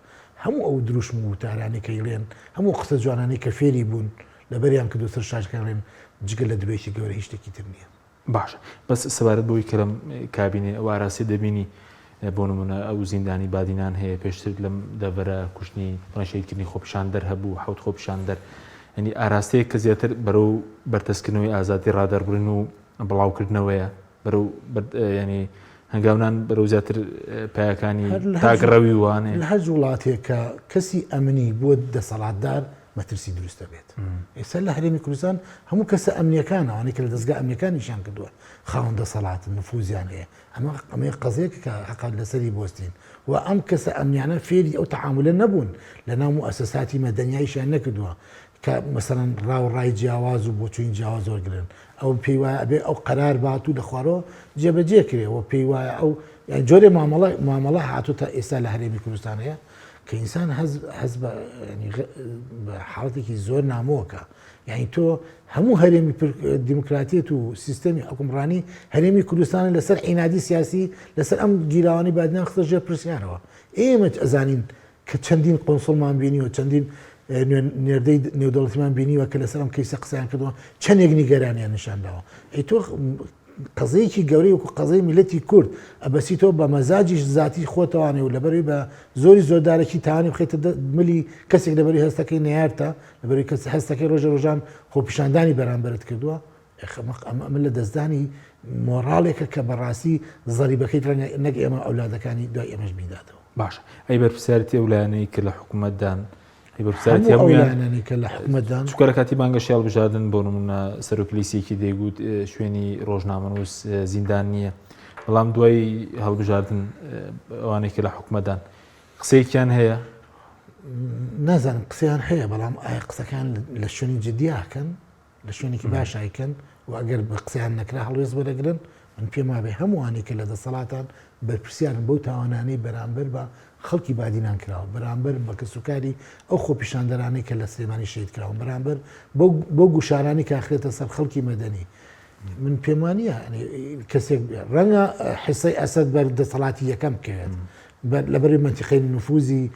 هەموو ئەو دروشم و وتارانی کەیڵێن هەموو قسە جوانانی کە فێری بوون لەبەریان کە دووسەر شاشکەڕێن جگە لە دروێکی گەورە هیچ شتێکی تر نییە. باشە بەس سەبارەت بۆی کە لەم کابینێ ئەو ئاراسی دەبینی بۆ نمونە ئەو زیندانی بادینان هەیە پێشتر لەم دەڤەرە کوشتنی ڕەشەیەکردنی خۆپیشاندەر هەبوو حەوت خۆپیشاندەر ینی ئاراستەیە کە زیاتر بەرەو بەرتەسکردنەوەی ئازادی ڕادەربڕین و بڵاوکردنەوەیە بەرەو ینی هەنگاونان بەرەو زیاتر پایەکانی تاگڕەوی وانێ لە هەر وڵاتێک کە کەسی ئەمنی بۆ دەسەڵاتدار مەترسی دروستە بێت. ئێستا لە هەرێمی کوردستان هەموو کەسە ئەمنیەکان ئەوانەی کە لە دەستگا ئەمنیەکانیشیان کردووە خاوەن دەسەڵاتن نفوزیان هەیە ئەمە قەزەیەکە کە حەقا لەسەری بۆستین و ئەم کەسە ئەمنیانە فێری ئەو تەعاملە نەبوون لە ناو مؤسساتی مەدەنیاییشیان نەکردووە کە مەسەڵەن ڕاوڕای جیاواز و بۆچووی جیاواز زۆرگرن ئەو پێی وایە ئەبێ ئەو قەرار بات و لە خوارەوە جێبەجێ کرێەوە پێی وایە ئەو جۆرێ مامەڵە هاتوتە ئێستا لە هەرێمی کوردستان هەیە کە ئینسان هەز بە حاڵەتێکی زۆر نامۆکە یعنی تۆ هەموو هەرێمی دیموکراتیت و سیستەمی حکومڕانی هەرێمی کوردستان لەسەر عینادی سیاسی لەسەر ئەم گیراوانی بادنیان خستە ژێر پرسیارەوە ئێمە ئەزانین کە چەندین قۆنسڵمان بینیوە چەندین نێردەی نێودەوڵەتیمان بینیوە کە لەسەر ئەم کەیسە قسەیان کردەوە چەندێک نیگەرانیان نیشانداوە ئەی تۆ قەزەیەکی گەورەی وەکو قەزەی میلەتی کورد ئەبەسی تۆ بە مەزاجیش ذاتی خۆتەوانێ و لەبەروی بە زۆری زۆردارێکی تاوانی بخێتە ملی کەسێک لەبەری هەستەکەی نەیارتە لەبەری کەس هەستەکەی ڕۆژە ڕۆژان خۆپیشاندانی بەرامبەرت کردووە ئەمە لە دەستدانی مۆڕاڵێکە کە بەڕاستی زەریبەکەی نەک ئێمە ئەولادەکانی دوای ئێمەش بیداتەوە. باش ئەی بەرپرسیارەتی ئەولایانەی کە لە حکوومەتدان کە لە حکوومەتدان چکارە کاتی بانگەشی هەڵبژاردن بۆ نمونە سەرۆکلیسێکی دەیگوت شوێنی ڕۆژنامەنووس زیندان نییە بەڵام دوای هەڵبژاردن ئەوانێکی لە حکوومەتدان قسەیەکیان هەیە نازانم قسەیان هەیە بەڵام ئایا قسەکان لە شوێنی جدیاکەن لە شوێنێکی باشایکەن و ئەگەر بە قسەیان نەکرا هەڵوێز وەرەگرن من پێم وابێ هەمووانی کە لە دەسەڵاتان بەرپرسیارن بەو تاوانانەی بەرامبەر بە خەڵکی بادینان کراوە بەرامبەر بە کەسوکاری ئەو خۆپیشاندەرانەی کە لە سلێمانی شەید کراون بەرامبەر بۆ گوشارانی کاخرێتە سەر خەڵکی مەدەنی من پێم وانییە کەسێک ڕەنگە حسەی ئەسەد بەر دەسەڵاتی یەکەم بکەوێت لەبەری منتیقەی نفوزی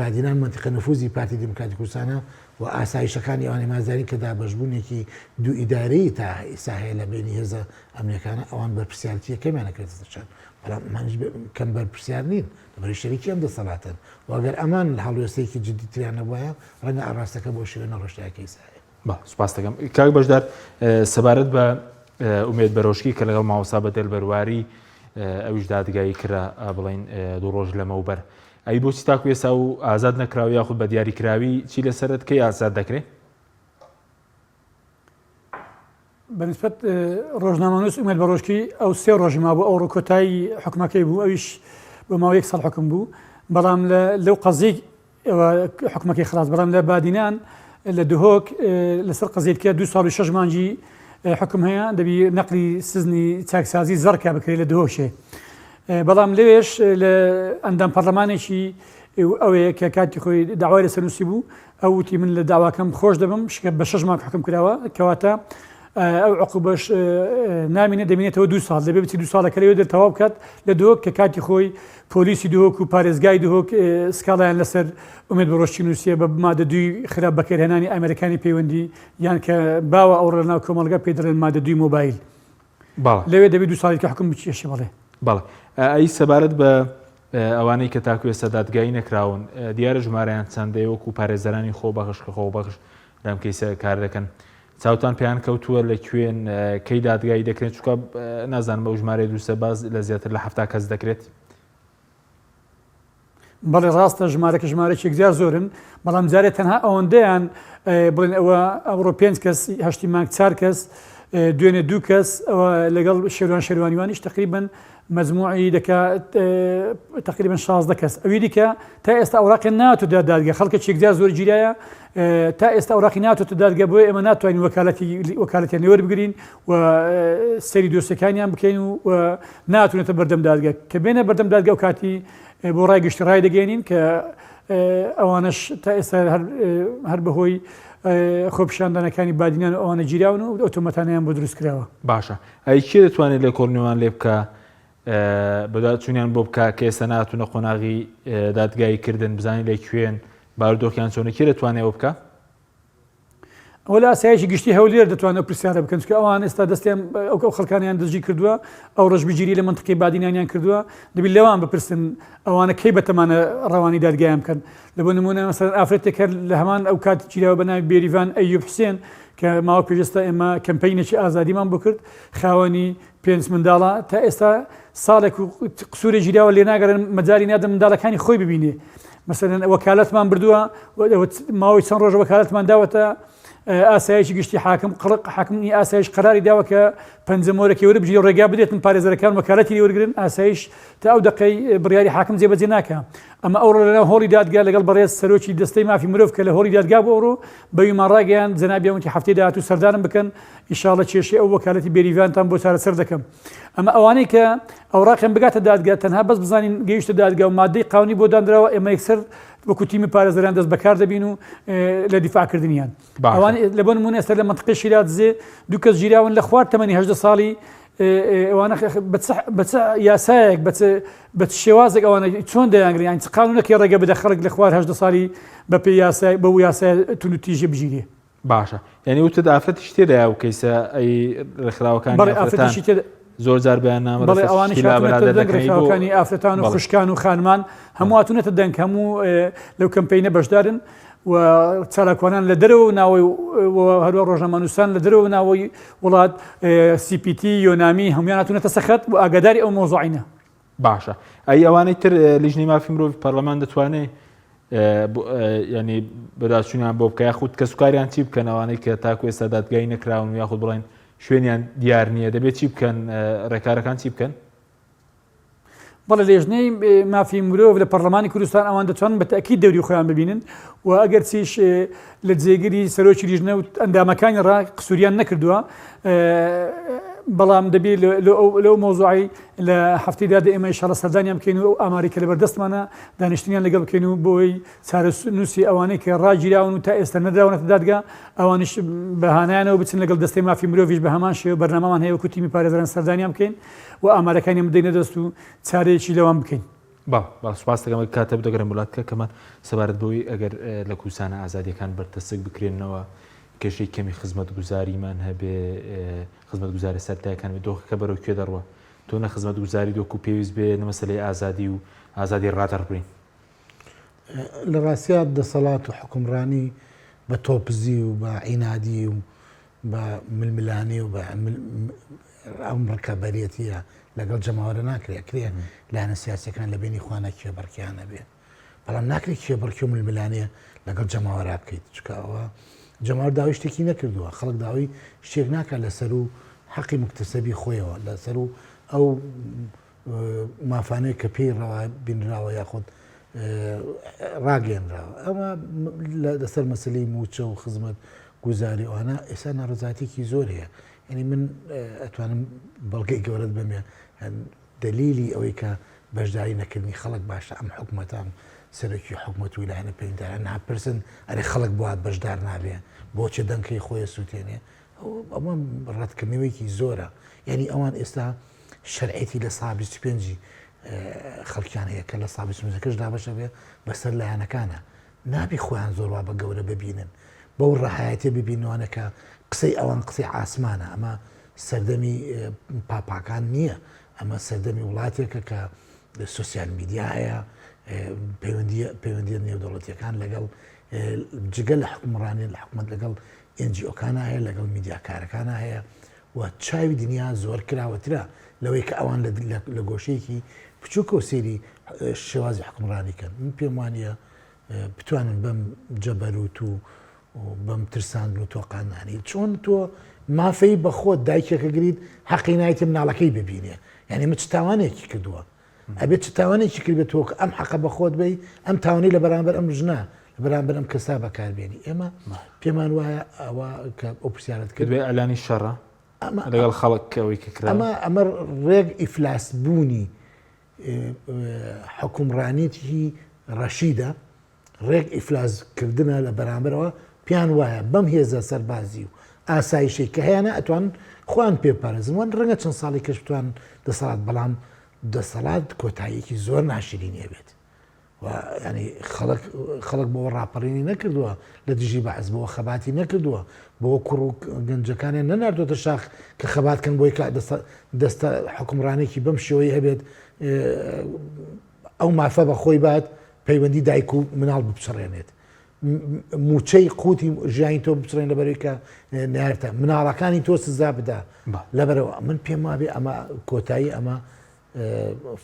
بادینان منتیقە نفوزی پارتی دیموکراتی کوردستانە و ئاسایشەکانی ئەوانی مازاری کە دابەشبوونێکی دوو ئیدارەی تا ئێستا هەیە لە بینی هێزە ئەمریکانە ئەوان بەرپرسیارەتی یەکەمیانەکرێتەچەند بەڵام منش کەم بەرپرسیار نین لەبەری شەریکی ئەم دەسەڵاتن وەگەر ئەمان هەڵوێستەیەکی جدیتریان نەبووایە ڕەنگە ئاڕاستەکە بۆ شوێنە نەڕۆشتایەکەی سایە. سوپاس دەکەم کاک بەشدار سەبارەت بە ئومێد بەرۆشکی کە لەگەڵ ماوەسا بەدەل بەرواری ئەویش دادگایی کرا بڵین دوو ڕۆژ لەمەوبەر ئەی بۆچی تاکو ئێستا و ئازاد نەکراوی یاخود بە دیاریکراوی چی لەسەرت کەی ئازاد دەکرێت؟ بەنسبەت ڕۆژنامەنووس ئومێد بەڕۆژکی ئەو سێ ڕۆژی ما بوو ئەو ڕۆکۆتایی حکومەکەی بوو ئەویش بە ماوەی 1 ساڵ حکم بوو بەڵام لەو قەزیک حکومەکەی خلاص بەڵام لە بادینان لە دهۆک لەسەر قەزیەتکە 2 ساڵ و 6 مانگی حکم هەیە دەبی نەقلی سزنی چاکسازی زەرکە بکرێت لە دهۆکشێ بەڵام لەوێش لە ئەندام پەرلەمانێکی ئەوەیە کە کاتی خۆی داوای لەسەر نووسی بوو ئەوتی من لە داواکەم خۆش دەبم شکە بە 6 مانگ حکم کراوە کەواتە ئەو عقوبەش نامینێت دەمێنێتەوە 2 ساڵ دەبێت بچی 2 ساڵەکە لەوێ دەرتەواو بکات لە دهۆک کە کاتی خۆی پۆلیسی دهۆک و پارێزگای دهۆک سکاڵیان لەسەر ئومێد بەڕۆژکی نووسیە بە مادە 2 خراپ بەکارهێنانی ئەمریکانی پەیوەندی یان کە باوە ئەو ڕێناو کۆمەڵگە پێ دەڵێن مادە 2 مۆبایل لەوێ دەبێت 2 ساڵێکە حکم بچێشی بڵێ بەڵێ ئەی سەبارەت بە ئەوانەی کە تاکو ئێستا دادگایی نەکراون دیارە ژمارەیان چەندەیە وەکو پارێزەرانی خۆبەخش کە خۆبەخش لەم کەیسە کار دەکەن چاوتان پێیان کەوتووە لە کوێن کەی دادگایی دەکرێت چکە نازانم بە ژمارە دووسە باز لە زیاتر لە 7 کەس دەکرێت بەڵێ ڕاستە ژمارەکە ژمارەێک زیاد زۆرن بەڵام جارێت تەنها ئەوەندەیان بڵێن ئەوە ئەوڕۆ 5 کەس هەشتی مانگ 4 کەس دوێنێ دوو کەس لەگەڵ شێروانیوانیش تقریبا مجموعی دەکات تقریبا 16 کەس ئەوی دیکە تا ئێستا ئەوراقی ناتوانێت دادگا خەڵکێکی زیاد زۆر گیرایە تا ئێستا ئەوراقی ناتوانێت دادگا بۆیە ئێمە ناتوانین وەکالەتیان وەربگرین و سەری دۆسیەکانیان بکەین و ناتوانێتە بەردەم دادگا کە بێنە بەردەم دادگا و کاتی بۆ ڕای گشتی ڕای دەگەێنین کە ئەوانش تا ئێستا هەر بەهۆی خۆپیشاندانەکانی بادینیان ئەوانە گیراون و ئۆتۆمەتانیان بۆ دروست کراوە. باشە ئەی کێ دەتوانێت لە کۆڕنەوەیان لێ بکە بەداچوونیان بۆ بکە کە ئێستا ناتوونە قۆناغی دادگایی کردن بزانین لە کوێن بارودۆخیان چۆنە کێ دەتوانێت ئەوە بکە؟ ئەوە لە ئاسایشی گشتی هەولێر دەتوانێت پرسیارە بکەن چکە ئەوان ئێستا دەستیان ئەو خەڵکانیان دەستگیر کردووە ئەو ڕژبگیری لە منطقی بادینیان کردووە دەبێت لەوان بپرسن ئەوانە کەی بەتەمانە ڕەوانی دادگایان بکەن لە بۆ نمونە مەسەڵەن ئافرەتێکە لە هەمان ئەو کاتی گیراوە بە ناوی بێریڤان ئەیوب حوسێن کە ماوە پێشستا ئێمە کەمپەینێکی ئازادیمان بۆ کرد خاوەنی پێنج منداڵە تا ئێستا ساڵێک و قسوورە گیراوە لێ ناگەڕێن مەجاری نادە منداڵەکانی خۆی ببینێ مەسەڵەن وەکالەتمان بردووە ماوەی چەند ڕۆژ وەکالەتمان داوەتە ئاسایشی گشتی حاکم قڕق حاکمی ئاسایش قراری داوە کە پەنجەمۆرەی وەربژی ڕێگا بدێتن پارێزەرەکان وەکالەتی وەرگرن ئاسایش تا ئەو دقەی بڕیاری حاکم جێبەجێ ناکە ئەمە ئەو لەناو هۆڵی دادگا لەگەڵ بەڕێز سەرۆکی دەستەی مافی مرۆڤ کە لە هۆڵی دادگا بۆ ئەوڕۆ بەویمان ڕاگەیان جەنابیەوەی هەفتەی داهاتوو سەردانم بکەن ئینشاڵڵە کێشەی ئەو وەکالەتی بێریڤانتان بۆ چارەسەر دەکەم ئەمە ئەوانەی کە ئەوراقیان بگاتە دادگا تەنها بەس بزانین گەیشتە دادگا و مادەی قاونی بۆ دانراوە ئێمە یەکسەر وەکو تیمی پارێزەران دەست بەکار دەبین و لە دیفاعکردنیان ئەوان لە بۆ نمونە ئێستا لە منطقەی شیرازێ دوو کەس گیراون لە خوار تەمەنی 18 ساڵی ئەوانە بە چ یاسایەک بە شێوازێک ئەوانە چۆن دەیانگرن یان چ قانونێکی ڕێگە بدە خەڵک لە خوار 18 ساڵی بە بەو یاسای تون و تیژە بژیرێ. باشە یعنی وتت ئافرەتیش تێدایە و کەیسە ئەی ڕێکخراوەکانی زۆر جار بەیاننامە بەڵێ ئەوانیشانی ئافرەتان و خوشکان و خانمان هەموو هاتوونەتە دەنگ هەموو لەو کەمپەینە بەشدارن و چالاکوانان لە دەرەوە ناوەی هەروە ڕۆژنامەنووسان لە دەرەوە ناوەی وڵات CPT یۆنامی هەمویان هاتوونەتە سەخت و ئاگاداری ئەو مۆزوعینە. باشە ئەی ئەوانەی تر لیژنەی مافی مرۆڤی پەرلەمان دەتوانێت ینی بەداچوونیان بۆ بکە یاخود کە سوکاریان چی بکەن ئەوانەی کە تاکو ئێستا دادگای نەکراون و یاخود بڵێن شوێنیان دیار نییە دەبێت چی بکەن ڕێکارەکان چی بکەن؟ بەڵێ لێژنەی مافی مرۆڤ لە پەرلەمانی کوردستان ئەوان دەتوانن بە تەکید دەوری خۆیان ببینن و ئەگەر چیش لە جێگیری سەرۆکی لیژنە و ئەندامەکانی ڕا قسووریان نەکردووە بەڵام دەبێت لەو مۆزوعی لە هەفتەی دادە ئێمە ئینشاڵڵە سەردانیان بکەین و ئاماری کە لەبەردەستمانە دانیشتنیان لەگەڵ بکەین و بۆی چارەنووسی ئەوانەی کە ڕاگیراون و تا ئێستا نەدراونەتە دادگا ئەوانش بەهانایانەوە بچن لەگەڵ دەستەی مافی مرۆڤیش بە هەمان شێوە بەرنامەمان هەیە وەکو تیمی پارێزەران سەردانیان بکەین و ئامارەکانیان بدەینە دەست و چارەیەکی لەوان بکەین. با سوپاس دەکەم کاتە بدەگەرم وڵاتکە کەمان سەبارەت بۆی ئەگەر لە کوسانە ئازادیەکان بەردەستێک بکرێنەوە کێشەی کەمی خزمەتگوزاریمان هەبێ خزمەتگوزاری سەرتایەکان بێ دۆخەکە بەرەو کوێ دەڕوە تۆ نە خزمەتگوزاری دۆکو پێویست بێ نەمەسەلەی ئازادی و ئازادی ڕادەڕبرین لە ڕاستیات دەسەڵات و حکومڕانی بە تۆپزی و بە عینادی و بە ململانی و بە ئەم ڕکەبەرەتیە لەگەڵ جەماوەرە ناکرێت کرێ لاەنە سیاسەکان لە بینی خوانە کێبەرکیانە بێ بەڵام ناکرێت کێبەرکی و ململانەیە لەگەڵ جەماوەرا بکەیت چکەوە جەماوەر داوای شتێکی نەکردووە خەڵک داوای شتێک ناکات لەسەر و حەقی مکتسەبی خۆیەوە لەسەر و ئەو مافانەیە کە پێی ڕەوا بینراوە یاخود ڕاگەێنراوە ئەمە لەسەر مەسلەی موچە و خزمەت گوزاری ئەوانە ئێستا ناڕزاتێکی زۆر هەیە ینی من ئەتوانم بەڵگەی گەورەت بمێ دلیلی ئەوەی کە بەشداری نەکردنی خەڵک باشە ئەم حکوومەتان سەرۆکی حکوومەت و لایەنە پێیدارە ناپرسن ئەرێ خەڵک بوات بەشدار نابێ بۆچێ دەنگەی خۆی سووتێنێ ئەمە ڕەتکردنەوەیکی زۆرە یعنی ئەوان ئێستا شەرعەتی لە سابی پێنجی خەڵکیان هەیە کە لە سابی سمزەکەش دابەشە بێ بەسەر لایەنەکانە نابی خۆیان زۆر وا بە گەورە ببینن بەو ڕەهایەتێ ببینەوەنە کە قسەی ئەوان قسەی ئاسمانە ئەمە سەردەمی پاپاکان نییە ئەمە سەردەمی وڵاتێکە کە سوسیال میدیا هەیە پەیوەندیە نێودەوڵەتیەکان لەگەڵ جگە لە حکومڕانی لە حکوومەت لەگەڵ NGOکانە هەیە لەگەڵ میدیاکارەکانە هەیە و چاوی دنیا زۆر کراوەترە لەوەی کە ئەوان لە گۆشەیەکی بچووکە و سێری شێوازی حکومڕانیکەن من پێم وانە بتوانن بەم جەبەروت و بەم ترساند و تۆقانانی چۆن تۆ مافەی بە خۆت دایکێکە گریت حەقی نایەتی مناڵەکەی ببینێ یعنی من چ تاوانێکی کردووە ئەبێت چ تاوانێکی کردێتەوە کە ئەم حەقە بە خۆت بی ئەم تاوانی لە بەرامبەر ئەم ژنە لە بەرامبەر ئەم کەسا بەکاربێنی ئێمە پێمان وایە ئەوە کە ئەو پرسیارەت کرد ئەلانی شەڕە لەگەڵ خەڵکەوەی کەکرا ئەمە ڕێگ ئیفلاس بوونی حکومڕانیتی ڕەشیدە ڕێک ئیفلاسکردنە لە بەرامبەرەوە پیان وایە بەم هێزە سەربازی و ئاسایشەی کە هەیەە ئەتوان خۆیان پێپارێزمەوە ڕەنگە چەند ساڵی کەش بتوان دەسەڵات بەڵام دەسەڵات کۆتاییەکی زۆر ناشرینیە بێت ینی خەڵک بۆ ڕاپەڕینی نەکردووە لە دژی بەعز بۆ خەباتی نەکردووە بۆ کوڕ و گەنجەکانیان نەناردۆتە شاخ کە خەباتکەن بۆی دەستە حکومڕانێکی بەم شێوەی هەبێت ئەو مافە بە خۆی بات پەیوەندی دایک و مناڵ بچڕێنێت موچەی قوتی ژیانی تۆ بچڕێن لەبەرەوەی کە نارتە مناڵەکانی تۆ سزا بدا لەبەرەوە من پێم وابێ ئەمە کۆتایی ئەمە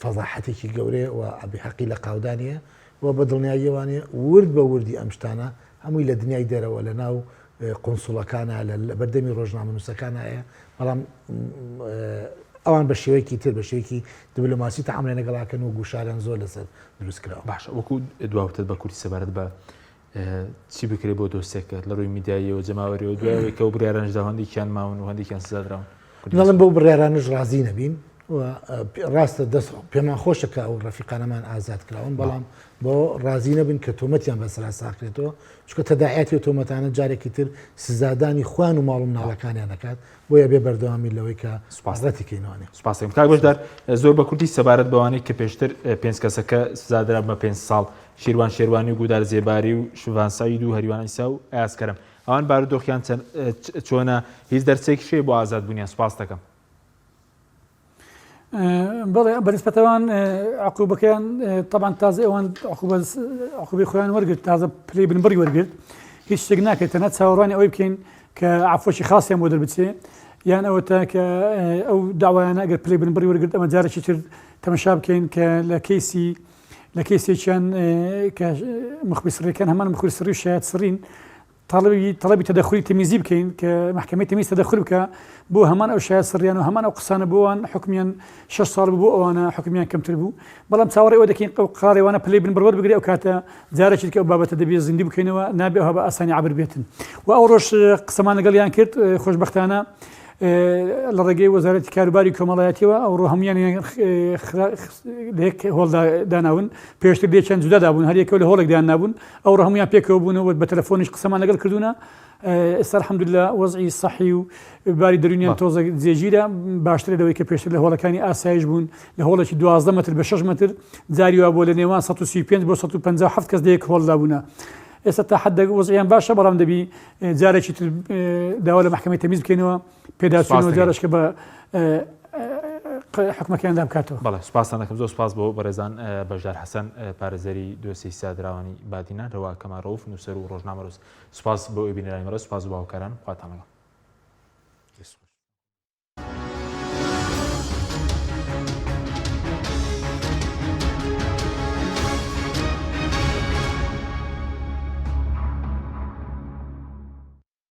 فەضاحەتێکی گەورەیە و ئەبی حەقی لە قاودانیە و بە دڵنیاییەوانێ ورد بە وردی ئەم شتانە هەمووی لە دنیای دەرەوە لە ناو قۆنسوڵەکانە لە بەردەمی ڕۆژنامەنووسەکانایە بەڵام ئەوان بە شێوەیەکی تر بە شێوەیەکی دیبلۆماسی تەعاملێ لەگەڵاکەن و گوشاریان زۆر لەسەر دروستکراوە. باشە وەکو دواوتت بە کورتی سەبارەت بە چی بکرێت بۆ دۆستێکەکە لە ڕووی میدیاییەوە جەماوەریەوە دوایەوە و بڕیارانشدا هەندێکیان ماون و هەندێکیان سزادراون نەڵم بەو بڕیارانش ڕازی نەبین ڕاستە دەست پێمان خۆشەکە ئەو ڕەفیقانەمان ئازاد کراون بەڵام بۆ ڕازی نەبن کە تۆمەتیان بەسرا ساکرێتەوە چکە تەداعەتی تۆمەتانە جارێکی تر سزادانی خوان و ماڵ و مناڵەکانیان دەکات بۆیە بێ بەردەوامی لەوەی کە سوپاسەتی کەینوانێ سوپاسم کاک بەشدار زۆر بە کورتی سەبارەت بەوانەی کە پێشتر 5 کەسەکە سزادرا بە 5 ساڵ شیروان شێروانی و گودار زێباری و شوڤانساید و هەریوان ئیسا و ئاسکەرم ئەوان بارودۆخیان چۆنە هیچ دەرچێکی شێ بۆ ئازادبوونیان سوپاس دەکەم. بەڵێ بەنسبەتەوان عقوبەکەیان طبعا تازە ئەوان عقوبەی خۆیان وەرگرت تازە پلەی بنبڕی وەرگرت هیچ شتێک ناکرێت تەنها چاوەڕوانی ئەوەی بکەین کە عفوەشی خاصیان بۆ دەربچێ یان ئەوە تا کە ئەو داوایانە ئەگەر پلەی بنبڕی وەرگرت ئەمە جارێکی تر تەمەشا بکەین کە لە کەیسێکیان کە مخبی سڕیەکان هەمان مخبی سڕی و شایەت سڕین طلبی تدخلی تمیزی بکەین کە محکمەی تمیز تدخل بکە بۆ هەمان ئەو شایەت سڕیان و هەمان ئەو قسانە بۆوان حکمیان 6 ساڵ بوو ئەوانە حکمیان کەمتر بوو بەڵام چاوەڕێ ئەوە دەکەین ئەو قڕارێوانە پلەی بنبڕ وەربگرێ ئەو کاتە جارێکی کە ئەو بابەتە دەبێت زیندی بکەینەوە نابێ ئەوە بە ئاسانی عەبر بێتن و ئەو ڕۆژ قسەمان لەگەڵیان کرد خۆشبەختانە لە ڕێگەی وەزارەتی کاروباری کۆمەڵایەتیەوە ئەوڕۆ هەمویان لێک هۆڵدا داناون پێشتر لێکیان جودا دابوون هەر یەکەوە لە هۆڵێکدان نابوون ئەوڕۆ هەمویان پێکەوە بوونەوە بە تەلەفۆنیش قسەمان لەگەڵ کردوونە ئێستا الحەمدوللا وەزعی سەحی و باری دەرونیان تۆزە جێگیرە باشترە لەوەی کە پێشتر لە هۆڵەکانی ئاسایش بوون لە هۆڵێکی 12 مەتر بە 6 مەتر جاریوە بۆ لە نێوان 135 بۆ 157 کەس لەیەک هۆڵدا بوونە. ئێستا تا حد وەزعیان باشە بەڵام دەبی جارێکی تر داوا لە محکمەی تەمیز بکەینەوە پێداچوونەوە جارش کە بە حکومەکەیاندا بکاتەوە. بەڵێ سوپاسان دەکەم زۆر سوپاس بۆ بەڕێزان بەشدار حەسەن پارێزەری دۆسیی سادراوانی بادینە ڕەوا کەمارۆف نووسەر و ڕۆژنامەنووس سوپاس بۆ ئەوی بینەرانی مەرە سوپاس بۆ هاوکاران خواتان لەگەڵ.